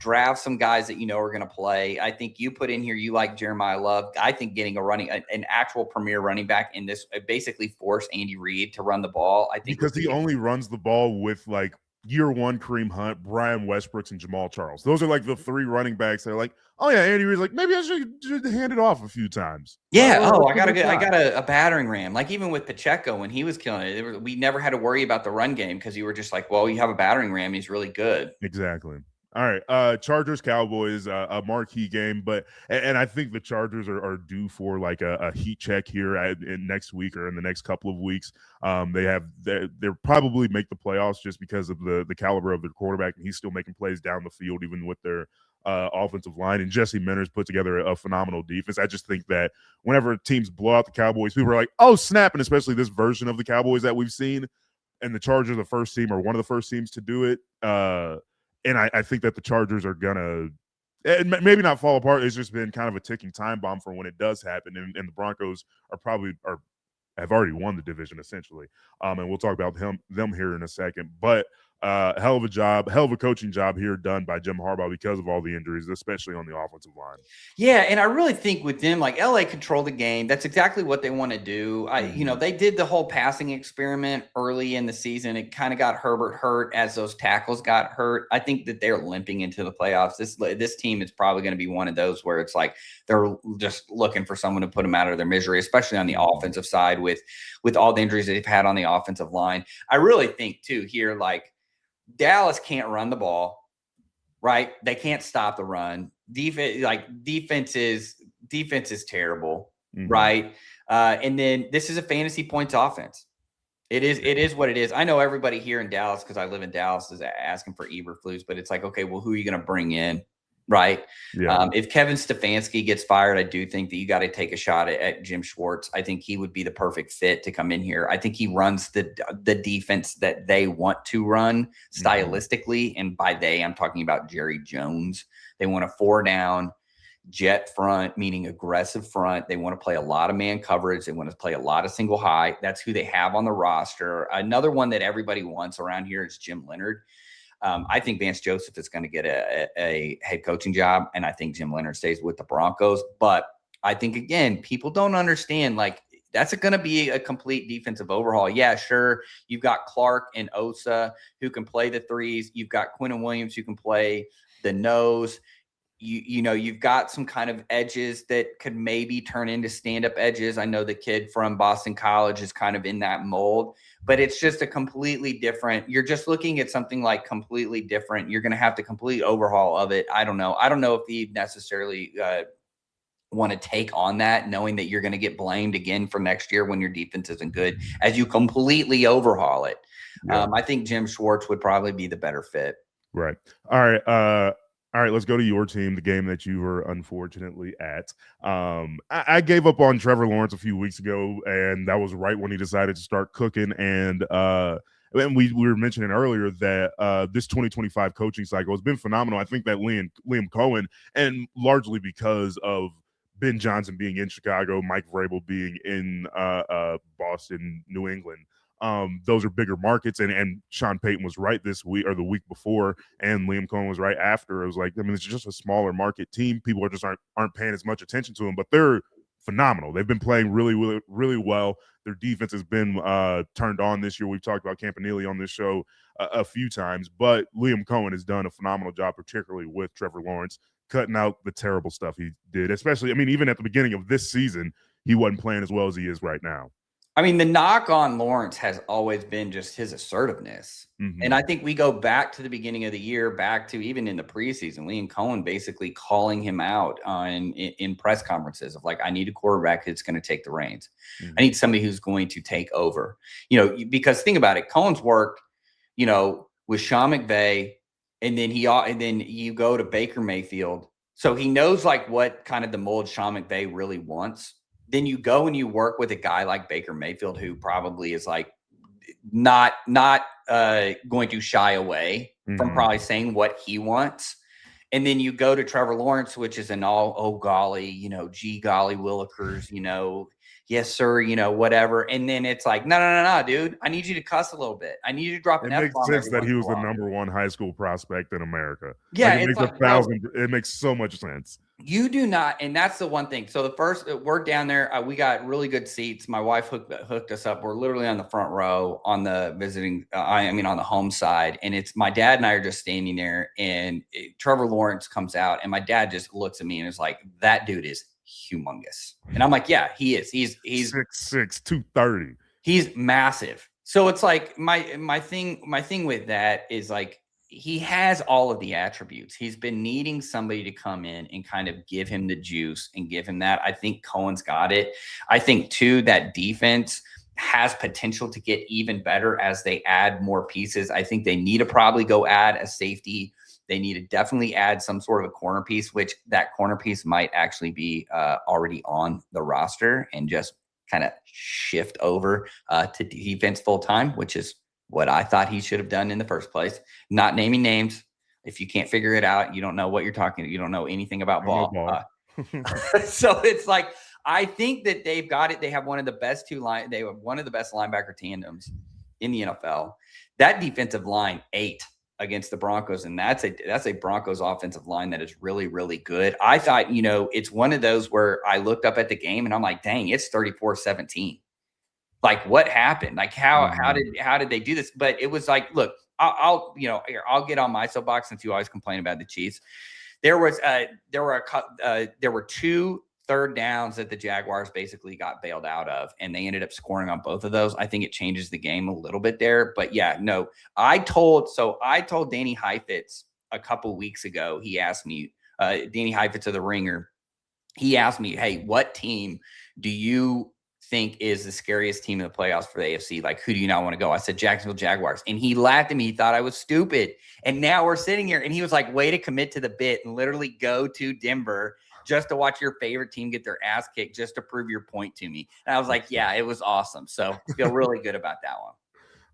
draft some guys that you know are going to play. I think you put in here, you like Jeremiah Love. I think getting an actual premier running back in this basically force Andy Reid to run the ball. I think because he only runs the ball with like year one Kareem Hunt, Brian Westbrooks, and Jamal Charles. Those are like the three running backs that are like, oh yeah, Andy Reid's like, maybe I should hand it off a few times. Yeah. I got a battering ram. Like even with Pacheco when he was killing it, we never had to worry about the run game because you were just like, well, you have a battering ram. He's really good. Exactly. All right, Chargers Cowboys, a marquee game, and I think the Chargers are due for like a heat check here in next week or in the next couple of weeks. They'll probably make the playoffs just because of the caliber of their quarterback, and he's still making plays down the field even with their offensive line. And Jesse Minter's put together a phenomenal defense. I just think that whenever teams blow out the Cowboys, people are like, oh snap, and especially this version of the Cowboys that we've seen, and the Chargers are the first team or one of the first teams to do it. And I think that the Chargers are gonna maybe not fall apart. It's just been kind of a ticking time bomb for when it does happen. And the Broncos have already won the division essentially. And we'll talk about them here in a second. But hell of a coaching job here done by Jim Harbaugh because of all the injuries, especially on the offensive line. Yeah, and I really think with them, like LA controlled the game. That's exactly what they want to do. They did the whole passing experiment early in the season. It kind of got Herbert hurt as those tackles got hurt. I think that they're limping into the playoffs. This team is probably going to be one of those where it's like they're just looking for someone to put them out of their misery, especially on the offensive side with all the injuries they've had on the offensive line. I really think too here, like Dallas can't run the ball, right? They can't stop the run. Defense is terrible, right? And then this is a fantasy points offense. It is what it is. I know everybody here in Dallas, because I live in Dallas, is asking for Eberflus, but it's like, okay, well, who are you going to bring in, right? Yeah. If Kevin Stefanski gets fired, I do think that you got to take a shot at Jim Schwartz. I think he would be the perfect fit to come in here. I think he runs the defense that they want to run stylistically. And by they, I'm talking about Jerry Jones. They want a 4-down jet front, meaning aggressive front. They want to play a lot of man coverage. They want to play a lot of single high. That's who they have on the roster. Another one that everybody wants around here is Jim Leonard. I think Vance Joseph is going to get a head coaching job, and I think Jim Leonard stays with the Broncos. But I think, again, people don't understand, like, that's going to be a complete defensive overhaul. Yeah, sure. You've got Clark and Osa who can play the threes. You've got Quinn and Williams who can play the nose. You've got some kind of edges that could maybe turn into stand-up edges. I know the kid from Boston College is kind of in that mold, but it's just a completely different. You're just looking at something like completely different. You're going to have to complete overhaul of it. I don't know if you necessarily want to take on that, knowing that you're going to get blamed again for next year when your defense isn't good as you completely overhaul it. Yeah. I think Jim Schwartz would probably be the better fit. Right. All right, let's go to your team, the game that you were unfortunately at. I gave up on Trevor Lawrence a few weeks ago, and that was right when he decided to start cooking. And we were mentioning earlier that this 2025 coaching cycle has been phenomenal. I think that Liam Coen, and largely because of Ben Johnson being in Chicago, Mike Vrabel being in Boston, New England, those are bigger markets, and Sean Payton was right this week or the week before, and Liam Coen was right after. It was like, I mean, it's just a smaller market team. People aren't paying as much attention to them, but they're phenomenal. They've been playing really, really, really well. Their defense has been turned on this year. We've talked about Campanile on this show a few times, but Liam Coen has done a phenomenal job, particularly with Trevor Lawrence, cutting out the terrible stuff he did. Especially, I mean, even at the beginning of this season, he wasn't playing as well as he is right now. I mean, the knock on Lawrence has always been just his assertiveness. And I think we go back to the beginning of the year, back to even in the preseason, Liam Coen basically calling him out in press conferences of like, I need a quarterback that's going to take the reins. I need somebody who's going to take over, because think about it. Cohen's worked, with Sean McVay, and then you go to Baker Mayfield. So he knows like what kind of the mold Sean McVay really wants. Then you go and you work with a guy like Baker Mayfield, who probably is like not going to shy away from probably saying what he wants. And then you go to Trevor Lawrence, which is an all, oh golly, gee golly willikers, yes, sir, whatever. And then it's like, no, dude, I need you to cuss a little bit. I need you to drop an F-bomb. It makes sense that he was the while. number one high school prospect in America. Yeah, it it's makes it makes so much sense. You do not, and that's the one thing. So the first, we're down there. We got really good seats. My wife hooked us up. We're literally on the front row on the visiting. On the home side, and it's my dad and I are just standing there. And Trevor Lawrence comes out, and my dad just looks at me and is like, "That dude is humongous." And I'm like, "Yeah, he is. He's 6'6", 230. He's massive." So it's like my thing with that is like, he has all of the attributes. He's been needing somebody to come in and kind of give him the juice and give him that. I think Coen's got it. I think too, that defense has potential to get even better as they add more pieces. I think they need to probably go add a safety. They need to definitely add some sort of a corner piece, which that corner piece might actually be already on the roster and just kind of shift over to defense full time, which is what I thought he should have done in the first place. Not naming names. If you can't figure it out, you don't know what you're talking about. You don't know anything about ball. So it's like, I think that they've got it. They have one of the best they have one of the best linebacker tandems in the NFL. That defensive line ate against the Broncos, and that's a Broncos offensive line that is really, really good. I thought, it's one of those where I looked up at the game and I'm like, dang, it's 34-17. Like, what happened? Like, how did they do this? But it was like, look, I'll get on my soapbox since you always complain about the Chiefs. There were 2 third downs that the Jaguars basically got bailed out of, and they ended up scoring on both of those. I think it changes the game a little bit there. But yeah, no, I told Danny Heifetz a couple weeks ago. He asked me, Danny Heifetz of the Ringer. He asked me, hey, what team do you think is the scariest team in the playoffs for the AFC? Like, who do you not want to go? I said Jacksonville Jaguars, and he laughed at me. He thought I was stupid. And now we're sitting here, and he was like, way to commit to the bit and literally go to Denver just to watch your favorite team get their ass kicked, just to prove your point to me. And I was like, yeah, it was awesome. So I feel really good about that one.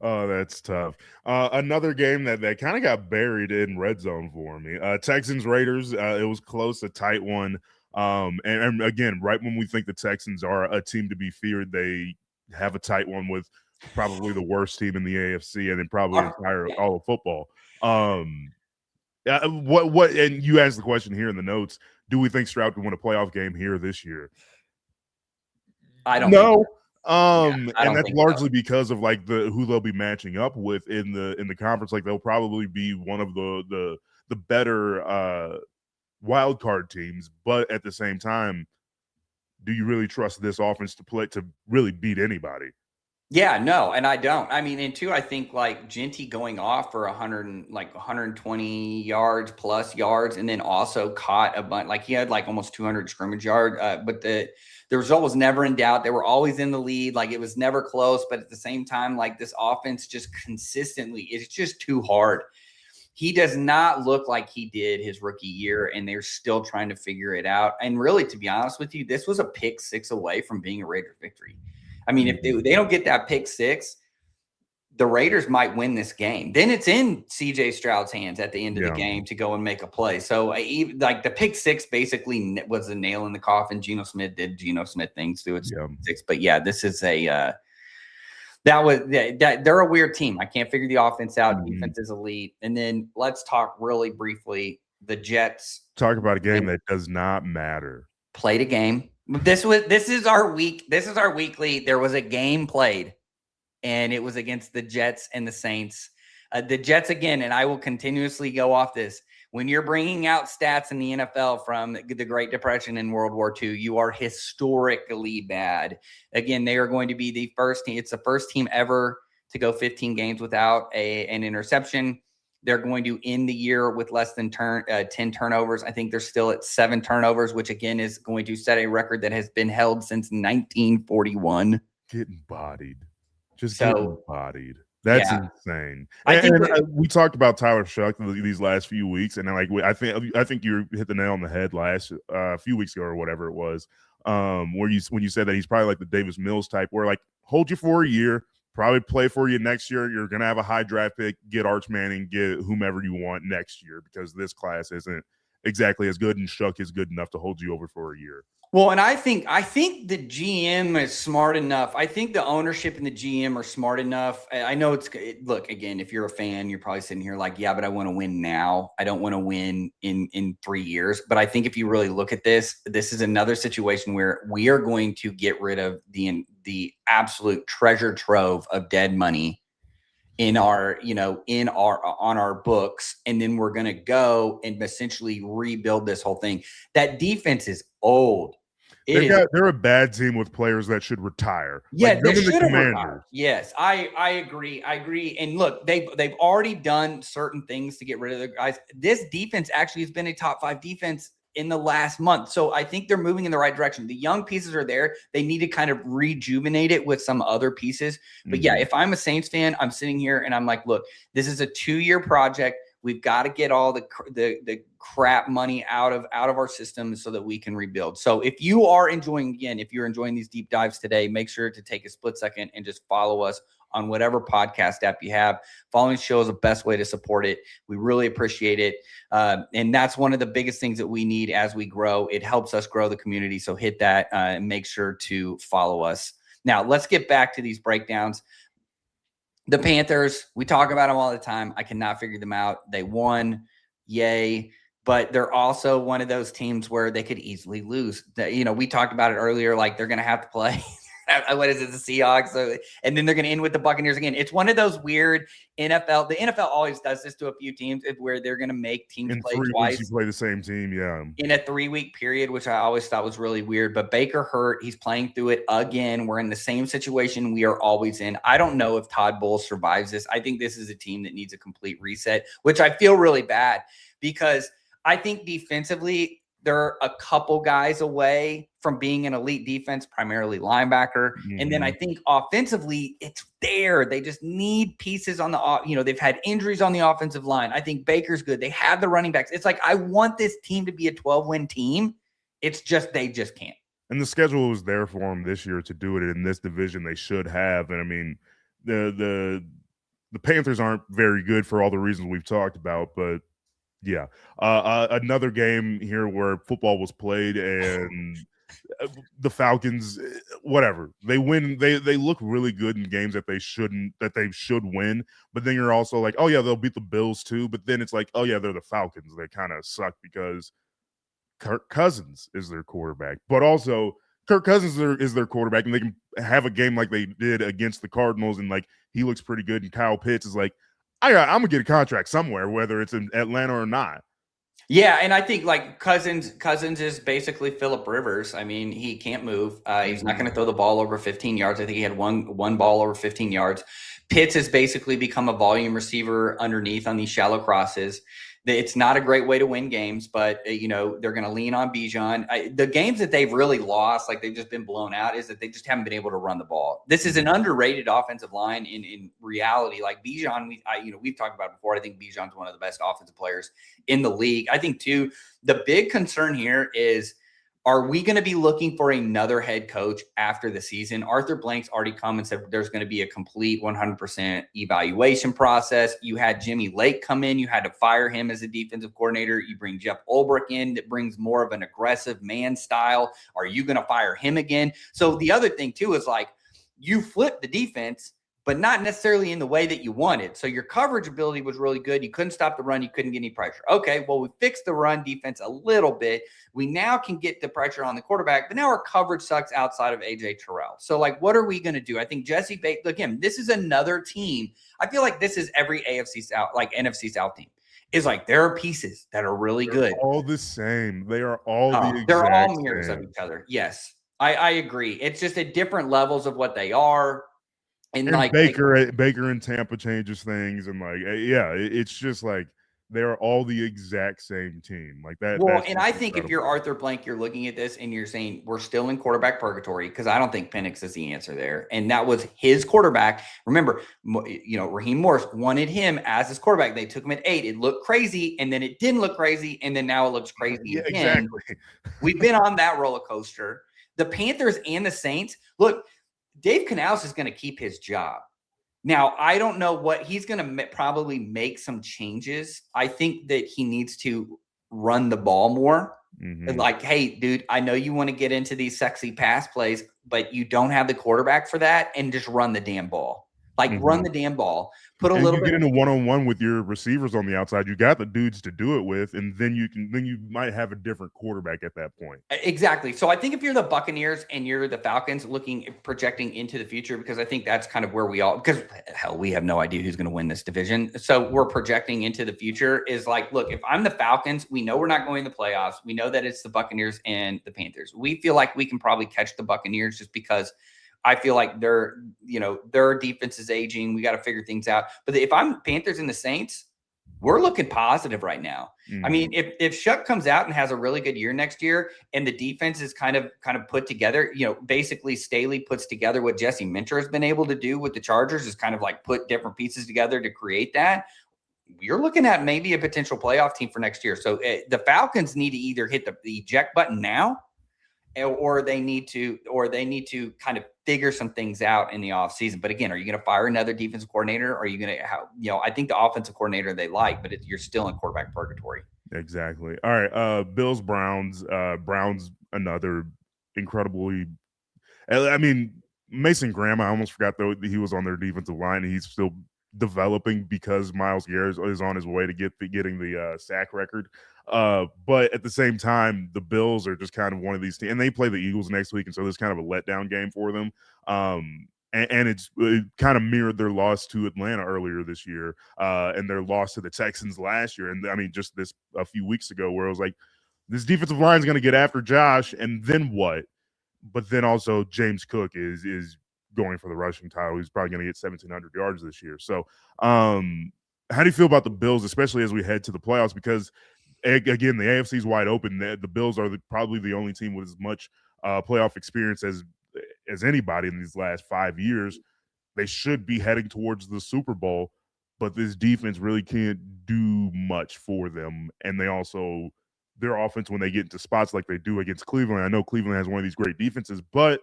Oh, that's tough. Another game that kind of got buried in red zone for me. Texans Raiders. It was close, a tight one. And again, right when we think the Texans are a team to be feared, they have a tight one with probably the worst team in the AFC and then probably all of football. What? And you asked the question here in the notes: do we think Stroud can win a playoff game here this year? I don't know. And that's largely because of like who they'll be matching up with in the conference. Like, they'll probably be one of the better wild card teams, but at the same time, do you really trust this offense to really beat anybody? Yeah, no, and I don't. I mean, and two, I think like Genty going off for 120 yards plus yards, and then also caught a bunch. Like, he had like almost 200 scrimmage yard, but the result was never in doubt. They were always in the lead. Like, it was never close. But at the same time, like, this offense just consistently, it's just too hard. He does not look like he did his rookie year, and they're still trying to figure it out. And really, to be honest with you, this was a pick 6 away from being a Raiders victory. I mean, if they don't get that pick 6, the Raiders might win this game. Then it's in C.J. Stroud's hands at the end of the game to go and make a play. So, like, the pick 6 basically was a nail in the coffin. Geno Smith did Geno Smith things through its 6. But yeah, this is they're a weird team. I can't figure the offense out. Defense is elite. And then let's talk really briefly the Jets. Talk about a game that does not matter. Played a game. This is our week. This is our weekly. There was a game played, and it was against the Jets and the Saints. The Jets again, and I will continuously go off this. When you're bringing out stats in the NFL from the Great Depression and World War II, you are historically bad. Again, they are going to be the first team. It's the first team ever to go 15 games without an interception. They're going to end the year with less than 10 turnovers. I think they're still at 7 turnovers, which again is going to set a record that has been held since 1941. Getting bodied. Getting bodied. That's insane. We talked about Tyler Shuck these last few weeks, and I think you hit the nail on the head a few weeks ago or whatever it was, when you said that he's probably like the Davis Mills type, where like hold you for a year, probably play for you next year. You're gonna have a high draft pick, get Arch Manning, get whomever you want next year because this class isn't exactly as good, and Shuck is good enough to hold you over for a year. Well, and I think the GM is smart enough. I think the ownership and the GM are smart enough. I know look, again, if you're a fan, you're probably sitting here like, yeah, but I want to win now. I don't want to win in 3 years. But I think if you really look at this is another situation where we are going to get rid of the absolute treasure trove of dead money on our books, and then we're going to go and essentially rebuild this whole thing. That defense is old. They're a bad team with players that should retire. Yeah, like, they should have retired. Yes, I agree. And look, they've already done certain things to get rid of the guys. This defense actually has been a top 5 defense in the last month. So I think they're moving in the right direction. The young pieces are there. They need to kind of rejuvenate it with some other pieces. But yeah, if I'm a Saints fan, I'm sitting here and I'm like, look, this is a 2-year project. We've got to get all the crap money out of our system so that we can rebuild. So if you're enjoying these deep dives today, make sure to take a split second and just follow us on whatever podcast app you have. Following the show is the best way to support it. We really appreciate it. And that's one of the biggest things that we need as we grow. It helps us grow the community. So hit that and make sure to follow us. Now, let's get back to these breakdowns. The Panthers, we talk about them all the time. I cannot figure them out. They won. Yay. But they're also one of those teams where they could easily lose. We talked about it earlier, like they're going to have to play what is it, the Seahawks? And then they're going to end with the Buccaneers again. It's one of those weird NFL. The NFL always does this to a few teams where they're going to make teams play twice. In 3 weeks, you play the same team, yeah. In a 3-week period, which I always thought was really weird. But Baker hurt. He's playing through it again. We're in the same situation we are always in. I don't know if Todd Bowles survives this. I think this is a team that needs a complete reset, which I feel really bad because I think defensively, they're a couple guys away from being an elite defense, primarily linebacker. And then I think offensively, it's there. They just need pieces on they've had injuries on the offensive line. I think Baker's good. They have the running backs. It's like, I want this team to be a 12-win team. It's just, they just can't. And the schedule was there for them this year to do it in this division. They should have. And I mean, the Panthers aren't very good for all the reasons we've talked about, but yeah. Another game here where football was played and the Falcons, whatever, they win. They look really good in games that they should win. But then you're also like, oh yeah, they'll beat the Bills too. But then it's like, oh yeah, they're the Falcons. They kind of suck because Kirk Cousins is their quarterback. But also Kirk Cousins is their quarterback, and they can have a game like they did against the Cardinals, and like he looks pretty good. And Kyle Pitts is like, I'm going to get a contract somewhere, whether it's in Atlanta or not. Yeah, and I think like Cousins is basically Phillip Rivers. I mean, he can't move. He's not going to throw the ball over 15 yards. I think he had one ball over 15 yards. Pitts has basically become a volume receiver underneath on these shallow crosses. It's not a great way to win games, but they're going to lean on Bijan. The games that they've really lost, like they've just been blown out, is that they just haven't been able to run the ball. This is an underrated offensive line in reality. Like Bijan, we've talked about it before. I think Bijan's one of the best offensive players in the league. I think too, the big concern here is, are we going to be looking for another head coach after the season? Arthur Blank's already come and said there's going to be a complete 100% evaluation process. You had Jimmy Lake come in. You had to fire him as a defensive coordinator. You bring Jeff Ulbrich in that brings more of an aggressive man style. Are you going to fire him again? So the other thing too is like you flip the defense, but not necessarily in the way that you wanted. So your coverage ability was really good. You couldn't stop the run. You couldn't get any pressure. Okay, well, we fixed the run defense a little bit. We now can get the pressure on the quarterback, but now our coverage sucks outside of A.J. Terrell. So, like, what are we going to do? I think Jesse Bates, again, this is another team. I feel like this is every AFC South, like NFC South team. Is like there are pieces that are really good. All the same. They are all they're all mirrors of each other. Yes, I agree. It's just at different levels of what they are. And like Baker in Tampa changes things, and like it's just like they are all the exact same team like that. Well, and I think if you're Arthur Blank, you're looking at this and you're saying we're still in quarterback purgatory, because I don't think Penix is the answer there, and that was his quarterback. Remember, Raheem Morris wanted him as his quarterback. They took him at 8. It looked crazy, and then it didn't look crazy, and then now it looks crazy again. Exactly. We've been on that roller coaster. The Panthers and the Saints, look. Dave Canales is going to keep his job. Now, I don't know what he's going to probably make some changes. I think that he needs to run the ball more. Mm-hmm. Like, hey, dude, I know you want to get into these sexy pass plays, but you don't have the quarterback for that, and just run the damn ball. Like, run the damn ball. Put a and little you bit get into one-on-one with your receivers on the outside. You got the dudes to do it with, and then you might have a different quarterback at that point. Exactly. So I think if you're the Buccaneers and you're the Falcons projecting into the future, because I think that's kind of where because hell, we have no idea who's going to win this division. So we're projecting into the future is like, look, if I'm the Falcons, we know we're not going to the playoffs. We know that it's the Buccaneers and the Panthers. We feel like we can probably catch the Buccaneers just because I feel like their defense is aging. We got to figure things out. But if I'm Panthers and the Saints, we're looking positive right now. I mean, if Shuck comes out and has a really good year next year, and the defense is kind of put together, basically Staley puts together what Jesse Minter has been able to do with the Chargers, is kind of like put different pieces together to create that. You're looking at maybe a potential playoff team for next year. So the Falcons need to either hit the eject button now, or they need to kind of figure some things out in the offseason. But again, are you going to fire another defensive coordinator? Or are you going to I think the offensive coordinator they like, but you're still in quarterback purgatory. Exactly. All right. Bills, Browns. Browns, another incredibly. I mean, Mason Graham, I almost forgot though he was on their defensive line. And he's still developing because Myles Garrett is on his way to getting the sack record. But at the same time, the Bills are just kind of one of these teams, and they play the Eagles next week, and so there's kind of a letdown game for them. And it kind of mirrored their loss to Atlanta earlier this year, and their loss to the Texans last year. And I mean, just a few weeks ago, where it was like, this defensive line is going to get after Josh, and then what? But then also James Cook is going for the rushing title. He's probably going to get 1,700 yards this year. So, how do you feel about the Bills, especially as we head to the playoffs? Because again, the AFC is wide open. The Bills are probably the only team with as much playoff experience as anybody in these last 5 years. They should be heading towards the Super Bowl, but this defense really can't do much for them. And they also, their offense, when they get into spots like they do against Cleveland, I know Cleveland has one of these great defenses, but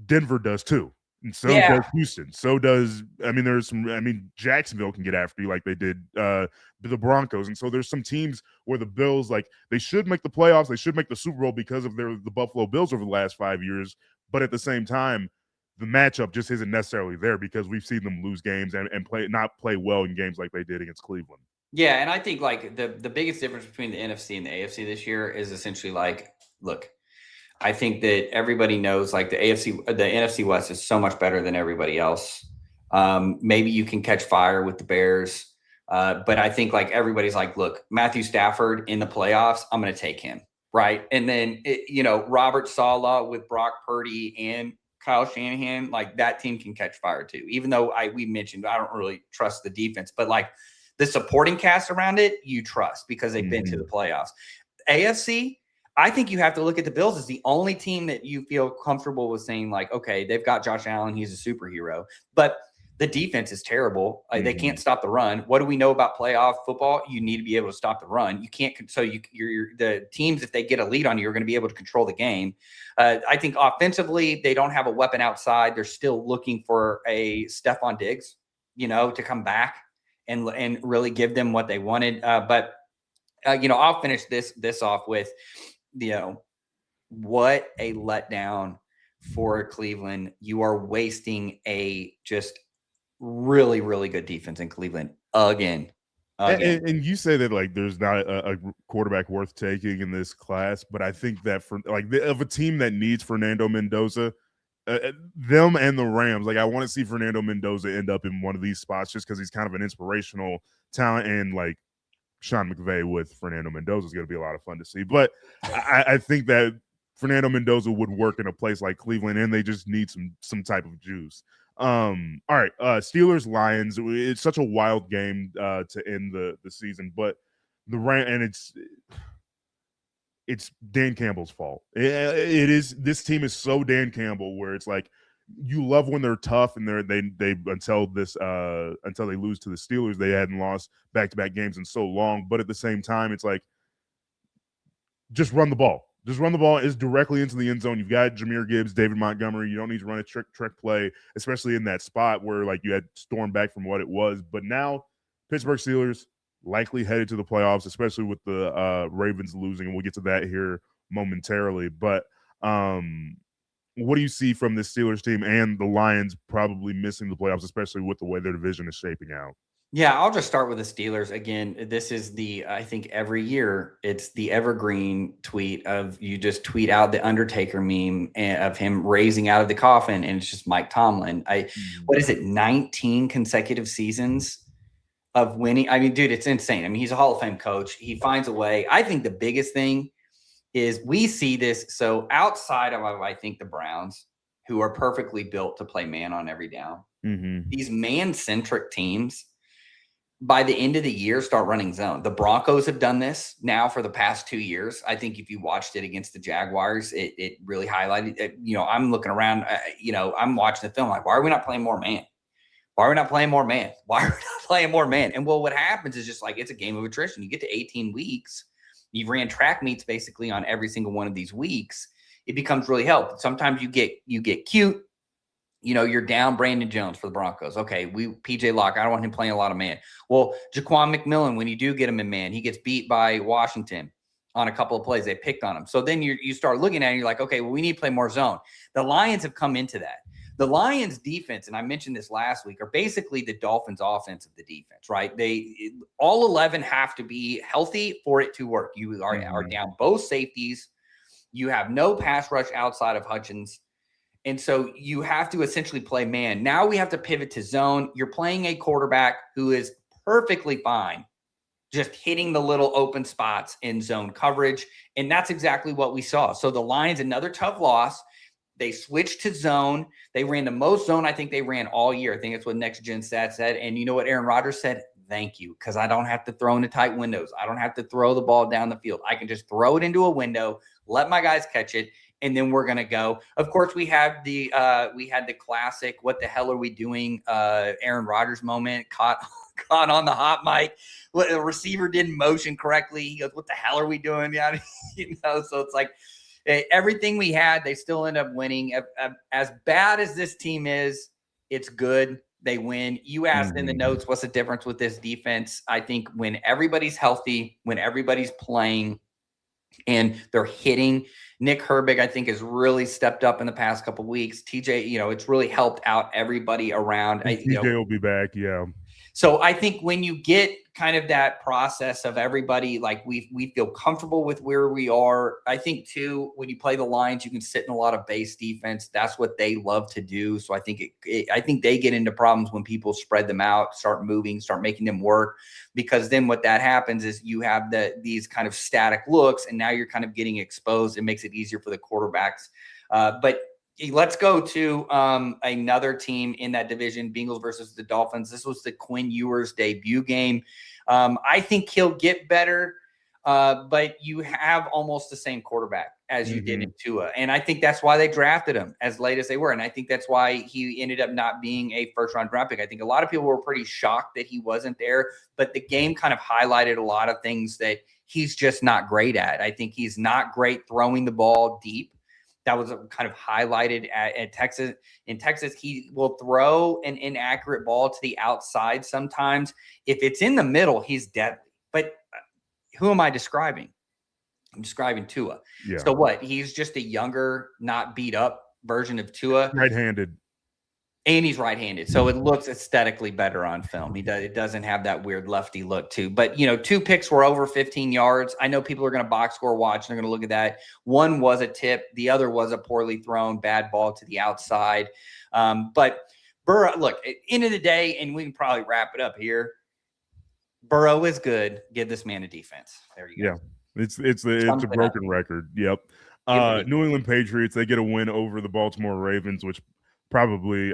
Denver does too. And so does Houston. So does, Jacksonville can get after you like they did the Broncos. And so there's some teams where the Bills, like, they should make the playoffs. They should make the Super Bowl because of the Buffalo Bills over the last 5 years. But at the same time, the matchup just isn't necessarily there because we've seen them lose games and not play well in games like they did against Cleveland. Yeah, and I think like the biggest difference between the NFC and the AFC this year is essentially like, look, I think that everybody knows like the NFC West is so much better than everybody else. Maybe you can catch fire with the Bears, but I think like everybody's like, look, Matthew Stafford in the playoffs, I'm going to take him, right? And then Robert Saleh with Brock Purdy and Kyle Shanahan, like that team can catch fire too. Even though we mentioned I don't really trust the defense, but like the supporting cast around it, you trust because they've been to the playoffs. AFC, I think you have to look at the Bills as the only team that you feel comfortable with saying like, okay, they've got Josh Allen, he's a superhero, but the defense is terrible. They can't stop the run. What do we know about playoff football? You need to be able to stop the run. You can't. So the teams, if they get a lead on you, are going to be able to control the game. I think offensively, they don't have a weapon outside. They're still looking for a Stephon Diggs, to come back and really give them what they wanted. But I'll finish this off with, what a letdown for Cleveland. You are wasting a just really, really good defense in Cleveland again. And you say that like there's not a quarterback worth taking in this class, but I think that for like of a team that needs Fernando Mendoza, them and the Rams, like I want to see Fernando Mendoza end up in one of these spots just because he's kind of an inspirational talent, and like Sean McVay with Fernando Mendoza is going to be a lot of fun to see. But I think that Fernando Mendoza would work in a place like Cleveland, and they just need some type of juice. All right, Steelers Lions. It's such a wild game to end the season, but it's Dan Campbell's fault. It is. This team is so Dan Campbell, where it's like you love when they're tough, and they until they lose to the Steelers, they hadn't lost back-to-back games in so long. But at the same time, it's like just run the ball. Just run the ball is directly into the end zone. You've got Jahmyr Gibbs, David Montgomery. You don't need to run a trick play, especially in that spot where like you had stormed back from what it was. But now, Pittsburgh Steelers, likely headed to the playoffs, especially with the Ravens losing, and we'll get to that here momentarily. But what do you see from the Steelers team and the Lions probably missing the playoffs, especially with the way their division is shaping out? Yeah, I'll just start with the Steelers. Again, this is I think every year it's the evergreen tweet of you just tweet out the Undertaker meme of him raising out of the coffin, and it's just Mike Tomlin. What is it, 19 consecutive seasons of winning? I mean, dude, it's insane. I mean, he's a Hall of Fame coach. He finds a way. I think the biggest thing is we see this. So outside of, I think, the Browns, who are perfectly built to play man on every down, these man-centric teams, by the end of the year, start running zone. The Broncos have done this now for the past 2 years. I think if you watched it against the Jaguars, it really highlighted it. I'm looking around, I'm watching the film like, why are we not playing more man? Why are we not playing more man? Why are we not playing more man? And well, what happens is just like, it's a game of attrition. You get to 18 weeks, you've ran track meets basically on every single one of these weeks. It becomes really helpful. Sometimes you get cute. You're down Brandon Jones for the Broncos. Okay, PJ Locke, I don't want him playing a lot of man. Well, Jaquan McMillan, when you do get him in man, he gets beat by Washington on a couple of plays. They picked on him. So then you start looking at it and you're like, okay, well, we need to play more zone. The Lions have come into that. The Lions defense, and I mentioned this last week, are basically the Dolphins offense of the defense, right? All 11 have to be healthy for it to work. You are down both safeties. You have no pass rush outside of Hutchins. And so you have to essentially play man. Now we have to pivot to zone. You're playing a quarterback who is perfectly fine just hitting the little open spots in zone coverage. And that's exactly what we saw. So the Lions, another tough loss. They switched to zone. They ran the most zone I think they ran all year. I think that's what Next Gen Stats said. And you know what Aaron Rodgers said? Thank you, because I don't have to throw into tight windows. I don't have to throw the ball down the field. I can just throw it into a window, let my guys catch it, and then we're gonna go. Of course, we had the classic "What the hell are we doing?" Aaron Rodgers moment, caught on the hot mic. What the receiver didn't motion correctly. He goes, "What the hell are we doing?" Yeah, So it's like everything we had, they still end up winning. As bad as this team is, it's good. They win. You asked in the notes, what's the difference with this defense? I think when everybody's healthy, when everybody's playing, and they're hitting. Nick Herbig, I think, has really stepped up in the past couple of weeks. TJ, it's really helped out everybody around. TJ will be back, yeah. So I think when you get kind of that process of everybody, like we feel comfortable with where we are. I think too, when you play the Lions, you can sit in a lot of base defense. That's what they love to do. So I think I think they get into problems when people spread them out, start moving, start making them work, because then what that happens is you have these kind of static looks, and now you're kind of getting exposed. It makes it easier for the quarterbacks. But let's go to another team in that division, Bengals versus the Dolphins. This was the Quinn Ewers debut game. I think he'll get better, but you have almost the same quarterback as you did in Tua. And I think that's why they drafted him as late as they were. And I think that's why he ended up not being a first-round draft pick. I think a lot of people were pretty shocked that he wasn't there, but the game kind of highlighted a lot of things that he's just not great at. I think he's not great throwing the ball deep. That was kind of highlighted at Texas. In Texas, he will throw an inaccurate ball to the outside sometimes. If it's in the middle, he's deadly. But who am I describing? I'm describing Tua. Yeah. So what? He's just a younger, not beat up version of Tua. Right-handed. And he's right-handed, so it looks aesthetically better on film. It doesn't have that weird lefty look too. But, 2 picks were over 15 yards. I know people are going to box score watch, and they're going to look at that. One was a tip. The other was a poorly thrown bad ball to the outside. But Burrow, look, at the end of the day, and we can probably wrap it up here, Burrow is good. Give this man a defense. There you go. Yeah, it's a broken record. Yep. New England Patriots, they get a win over the Baltimore Ravens, which probably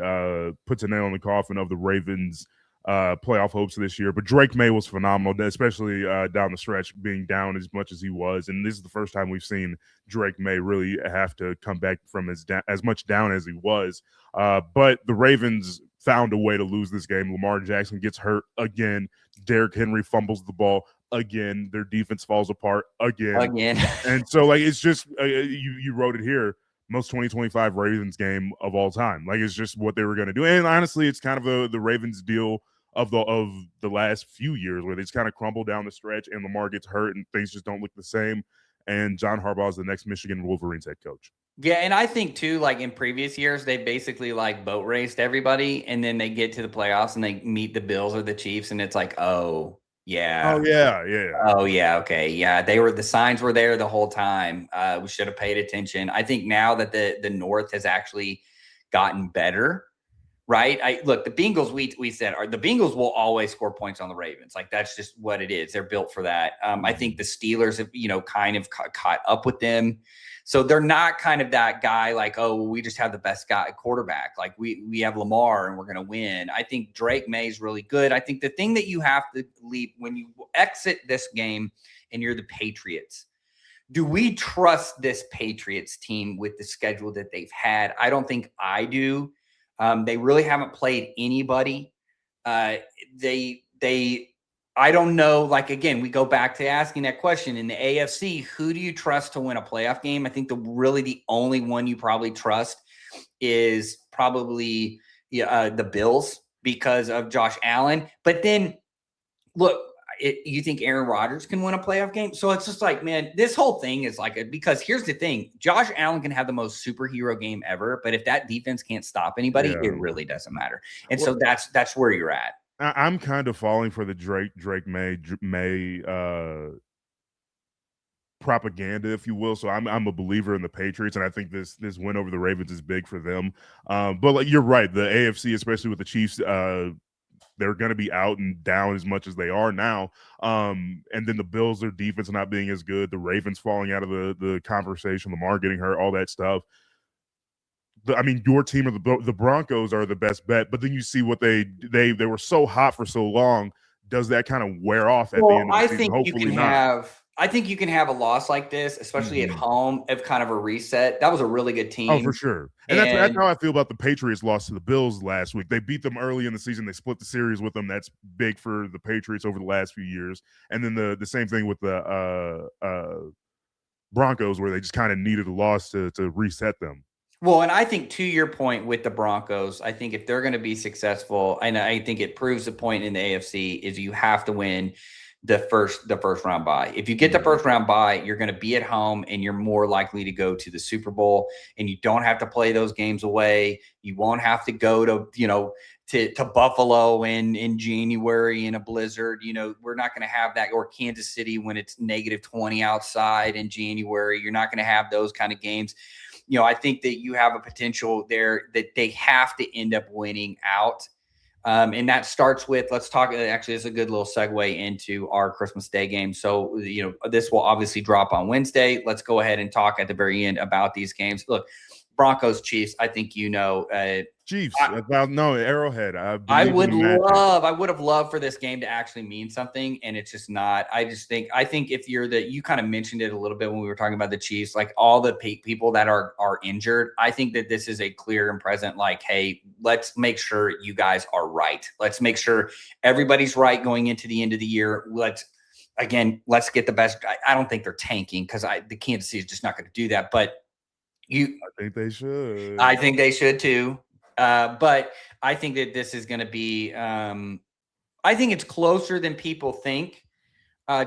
puts a nail in the coffin of the Ravens' playoff hopes this year. But Drake Maye was phenomenal, especially down the stretch, being down as much as he was. And this is the first time we've seen Drake Maye really have to come back from as much down as he was. But the Ravens found a way to lose this game. Lamar Jackson gets hurt again. Derrick Henry fumbles the ball again. Their defense falls apart again. And so, it's just you wrote it here. Most 2025 Ravens game of all time. It's just what they were going to do. And honestly, it's kind of the Ravens deal of the last few years, where they just kind of crumble down the stretch and Lamar gets hurt and things just don't look the same. And John Harbaugh is the next Michigan Wolverines head coach. Yeah, and I think too, like in previous years, they basically like boat raced everybody, and then they get to the playoffs and they meet the Bills or the Chiefs, and it's like, oh yeah, okay, yeah, the signs were there the whole time. We should have paid attention. I think now that the North has actually gotten better. Right. Look, the Bengals, we said the Bengals will always score points on the Ravens. Like, that's just what it is. They're built for that. I think the Steelers have, kind of caught up with them. So they're not kind of that guy like, oh, we just have the best guy quarterback. Like we have Lamar and we're going to win. I think Drake May is really good. I think the thing that you have to leave when you exit this game and you're the Patriots, do we trust this Patriots team with the schedule that they've had? I don't think I do. They really haven't played anybody. I don't know. Like, again, we go back to asking that question in the AFC, who do you trust to win a playoff game? I think the only one you probably trust is probably the Bills because of Josh Allen. But then look, you think Aaron Rodgers can win a playoff game? So it's just like, man, this whole thing is like because here's the thing. Josh Allen can have the most superhero game ever, but if that defense can't stop anybody, it really doesn't matter. And so that's where you're at. I'm kind of falling for the Drake May propaganda, if you will. So I'm a believer in the Patriots, and I think this win over the Ravens is big for them. But like, you're right, the AFC, especially with the Chiefs, they're going to be out and down as much as they are now. And then the Bills, their defense not being as good, the Ravens falling out of the conversation, Lamar getting hurt, all that stuff. I mean, your team or the Broncos are the best bet, but then you see what they were so hot for so long. Does that kind of wear off at the end of the season? Hopefully not. I think you can have a loss like this, especially at home, of kind of a reset. That was a really good team. Oh, for sure. And that's how I feel about the Patriots loss to the Bills last week. They beat them early in the season. They split the series with them. That's big for the Patriots over the last few years. And then the same thing with the Broncos, where they just kind of needed a loss to reset them. Well, and I think to your point with the Broncos, I think if they're going to be successful, and I think it proves the point in the AFC, is you have to win the first round bye. If you get the first round bye, you're going to be at home and you're more likely to go to the Super Bowl, and you don't have to play those games away. You won't have to go to Buffalo in January in a blizzard. We're not going to have that, or Kansas City when it's -20 outside in January. You're not going to have those kind of games. I think that you have a potential there that they have to end up winning out. And that starts with, let's talk, actually, it's a good little segue into our Christmas Day game. So, this will obviously drop on Wednesday. Let's go ahead and talk at the very end about these games. Look, Broncos, Chiefs, I think Chiefs. No, Arrowhead. I would have loved for this game to actually mean something, and it's just not. I think if you kind of mentioned it a little bit when we were talking about the Chiefs, like all the people that are injured, I think that this is a clear and present, like, hey, let's make sure you guys are right. Let's make sure everybody's right going into the end of the year. Let's get the best. I don't think they're tanking because the Kansas City is just not going to do that, but I think they should. I think they should too. But I think that this is going to be. I think it's closer than people think,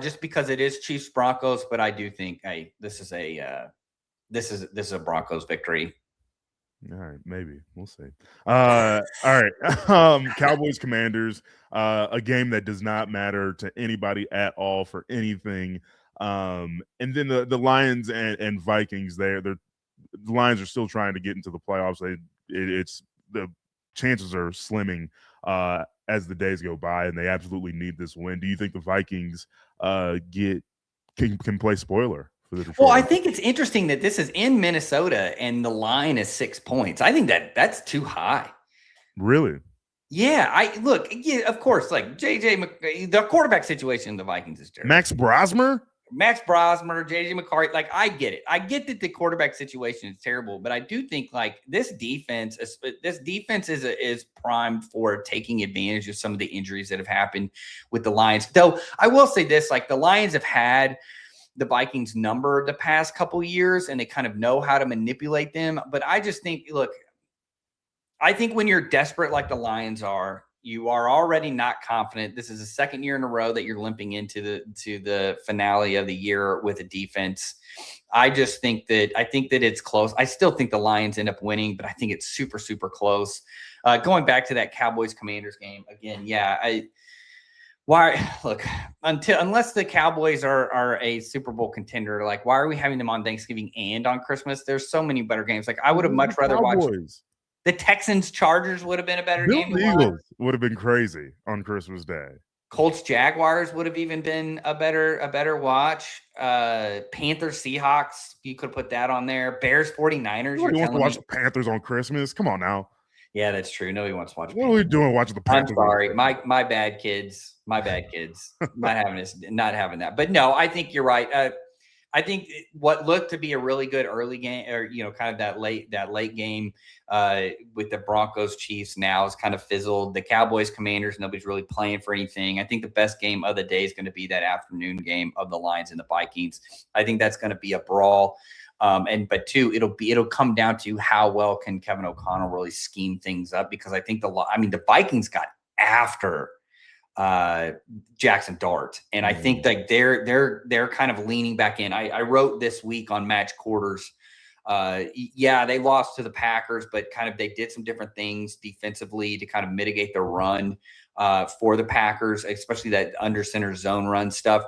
just because it is Chiefs Broncos. But I do think, hey, this is a Broncos victory. All right, maybe we'll see. All right, Cowboys Commanders, a game that does not matter to anybody at all for anything. And then the Lions and Vikings. The Lions are still trying to get into the playoffs. It's the chances are slimming as the days go by, and they absolutely need this win. Do you think the Vikings can play spoiler for the Detroit? Well, I think it's interesting that this is in Minnesota and the line is 6 points. I think that's too high. Really? Yeah. Of course, like the quarterback situation in the Vikings is terrible. Max Brosmer, JJ McCarthy, like, I get it. I get that the quarterback situation is terrible, but I do think like this defense is primed for taking advantage of some of the injuries that have happened with the Lions. Though I will say this, like, the Lions have had the Vikings number the past couple years and they kind of know how to manipulate them. But I just think, look, I think when you're desperate like the Lions are, You are already not confident. This is the second year in a row that you're limping into the finale of the year with a defense. I think that it's close. I still think the Lions end up winning, but I think it's super, super close. Going back to that Cowboys Commanders game again. Yeah. Unless the Cowboys are a Super Bowl contender, like why are we having them on Thanksgiving and on Christmas? There's so many better games. Like I would have much rather watched the Texans Chargers would have been a better game. The Eagles would have been crazy on Christmas Day. Colts Jaguars would have even been a better watch. Panthers Seahawks, you could put that on there. Bears 49ers. You want to watch the Panthers on Christmas? Come on now. Yeah, that's true. Nobody wants to watch. What are we doing watching the Panthers? I'm sorry, my bad kids. My bad kids. not having that. But no, I think you're right. I think what looked to be a really good early game, or kind of that late game with the Broncos Chiefs now is kind of fizzled. The Cowboys Commanders, nobody's really playing for anything. I think the best game of the day is going to be that afternoon game of the Lions and the Vikings. I think that's going to be a brawl. But two, it'll come down to how well can Kevin O'Connell really scheme things up, because I think the Vikings got after Jackson Dart, and I think like they're kind of leaning back in. I wrote this week on Match Quarters. They lost to the Packers, but kind of they did some different things defensively to kind of mitigate the run for the Packers, especially that under center zone run stuff.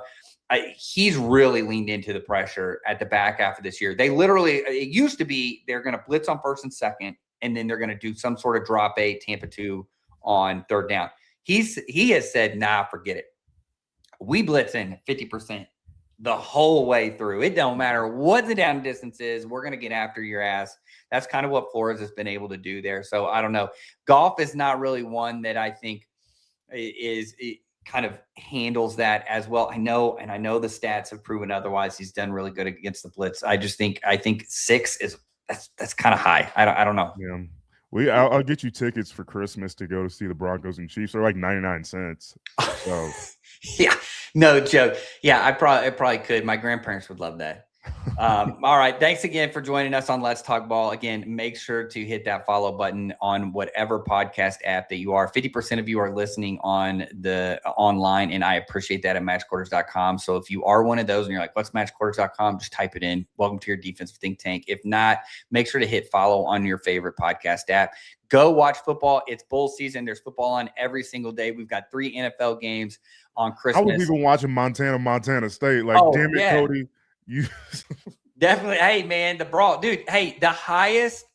He's really leaned into the pressure at the back half of this year. It used to be they're going to blitz on first and second, and then they're going to do some sort of drop 8, Tampa 2 on third down. He has said, nah, forget it. We blitz in 50% the whole way through. It don't matter what the down distance is. We're going to get after your ass. That's kind of what Flores has been able to do there. So I don't know. Goff is not really one that I think it kind of handles that as well. I know the stats have proven otherwise. He's done really good against the blitz. I think 6 is that's kind of high. I don't know. Yeah. I'll get you tickets for Christmas to go see the Broncos and Chiefs. They're like 99 cents. So. Yeah, no joke. Yeah, I probably could. My grandparents would love that. All right. Thanks again for joining us on Let's Talk Ball. Again, make sure to hit that follow button on whatever podcast app that you are. 50% of you are listening on the online, and I appreciate that at matchquarters.com. So if you are one of those and you're like, what's matchquarters.com? Just type it in. Welcome to your defensive think tank. If not, make sure to hit follow on your favorite podcast app. Go watch football. It's bowl season. There's football on every single day. We've got 3 NFL games on Christmas. I was even watching Montana State. Like, damn it, yeah. Cody. You definitely. Hey, man, the brawl, dude. Hey, the highest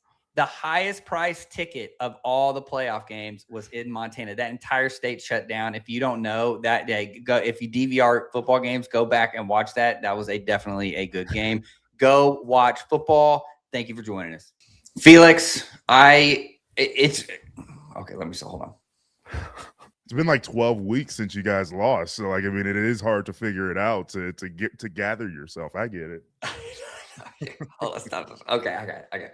price ticket of all the playoff games was in Montana. That entire state shut down. If you don't know that day, if you DVR football games, go back and watch that. That was definitely a good game. Go watch football. Thank you for joining us, Felix. It's okay. Let me still hold on. It's been like 12 weeks since you guys lost. So, like, I mean, it is hard to figure it out to gather yourself. I get it. Hold on, stop. Okay.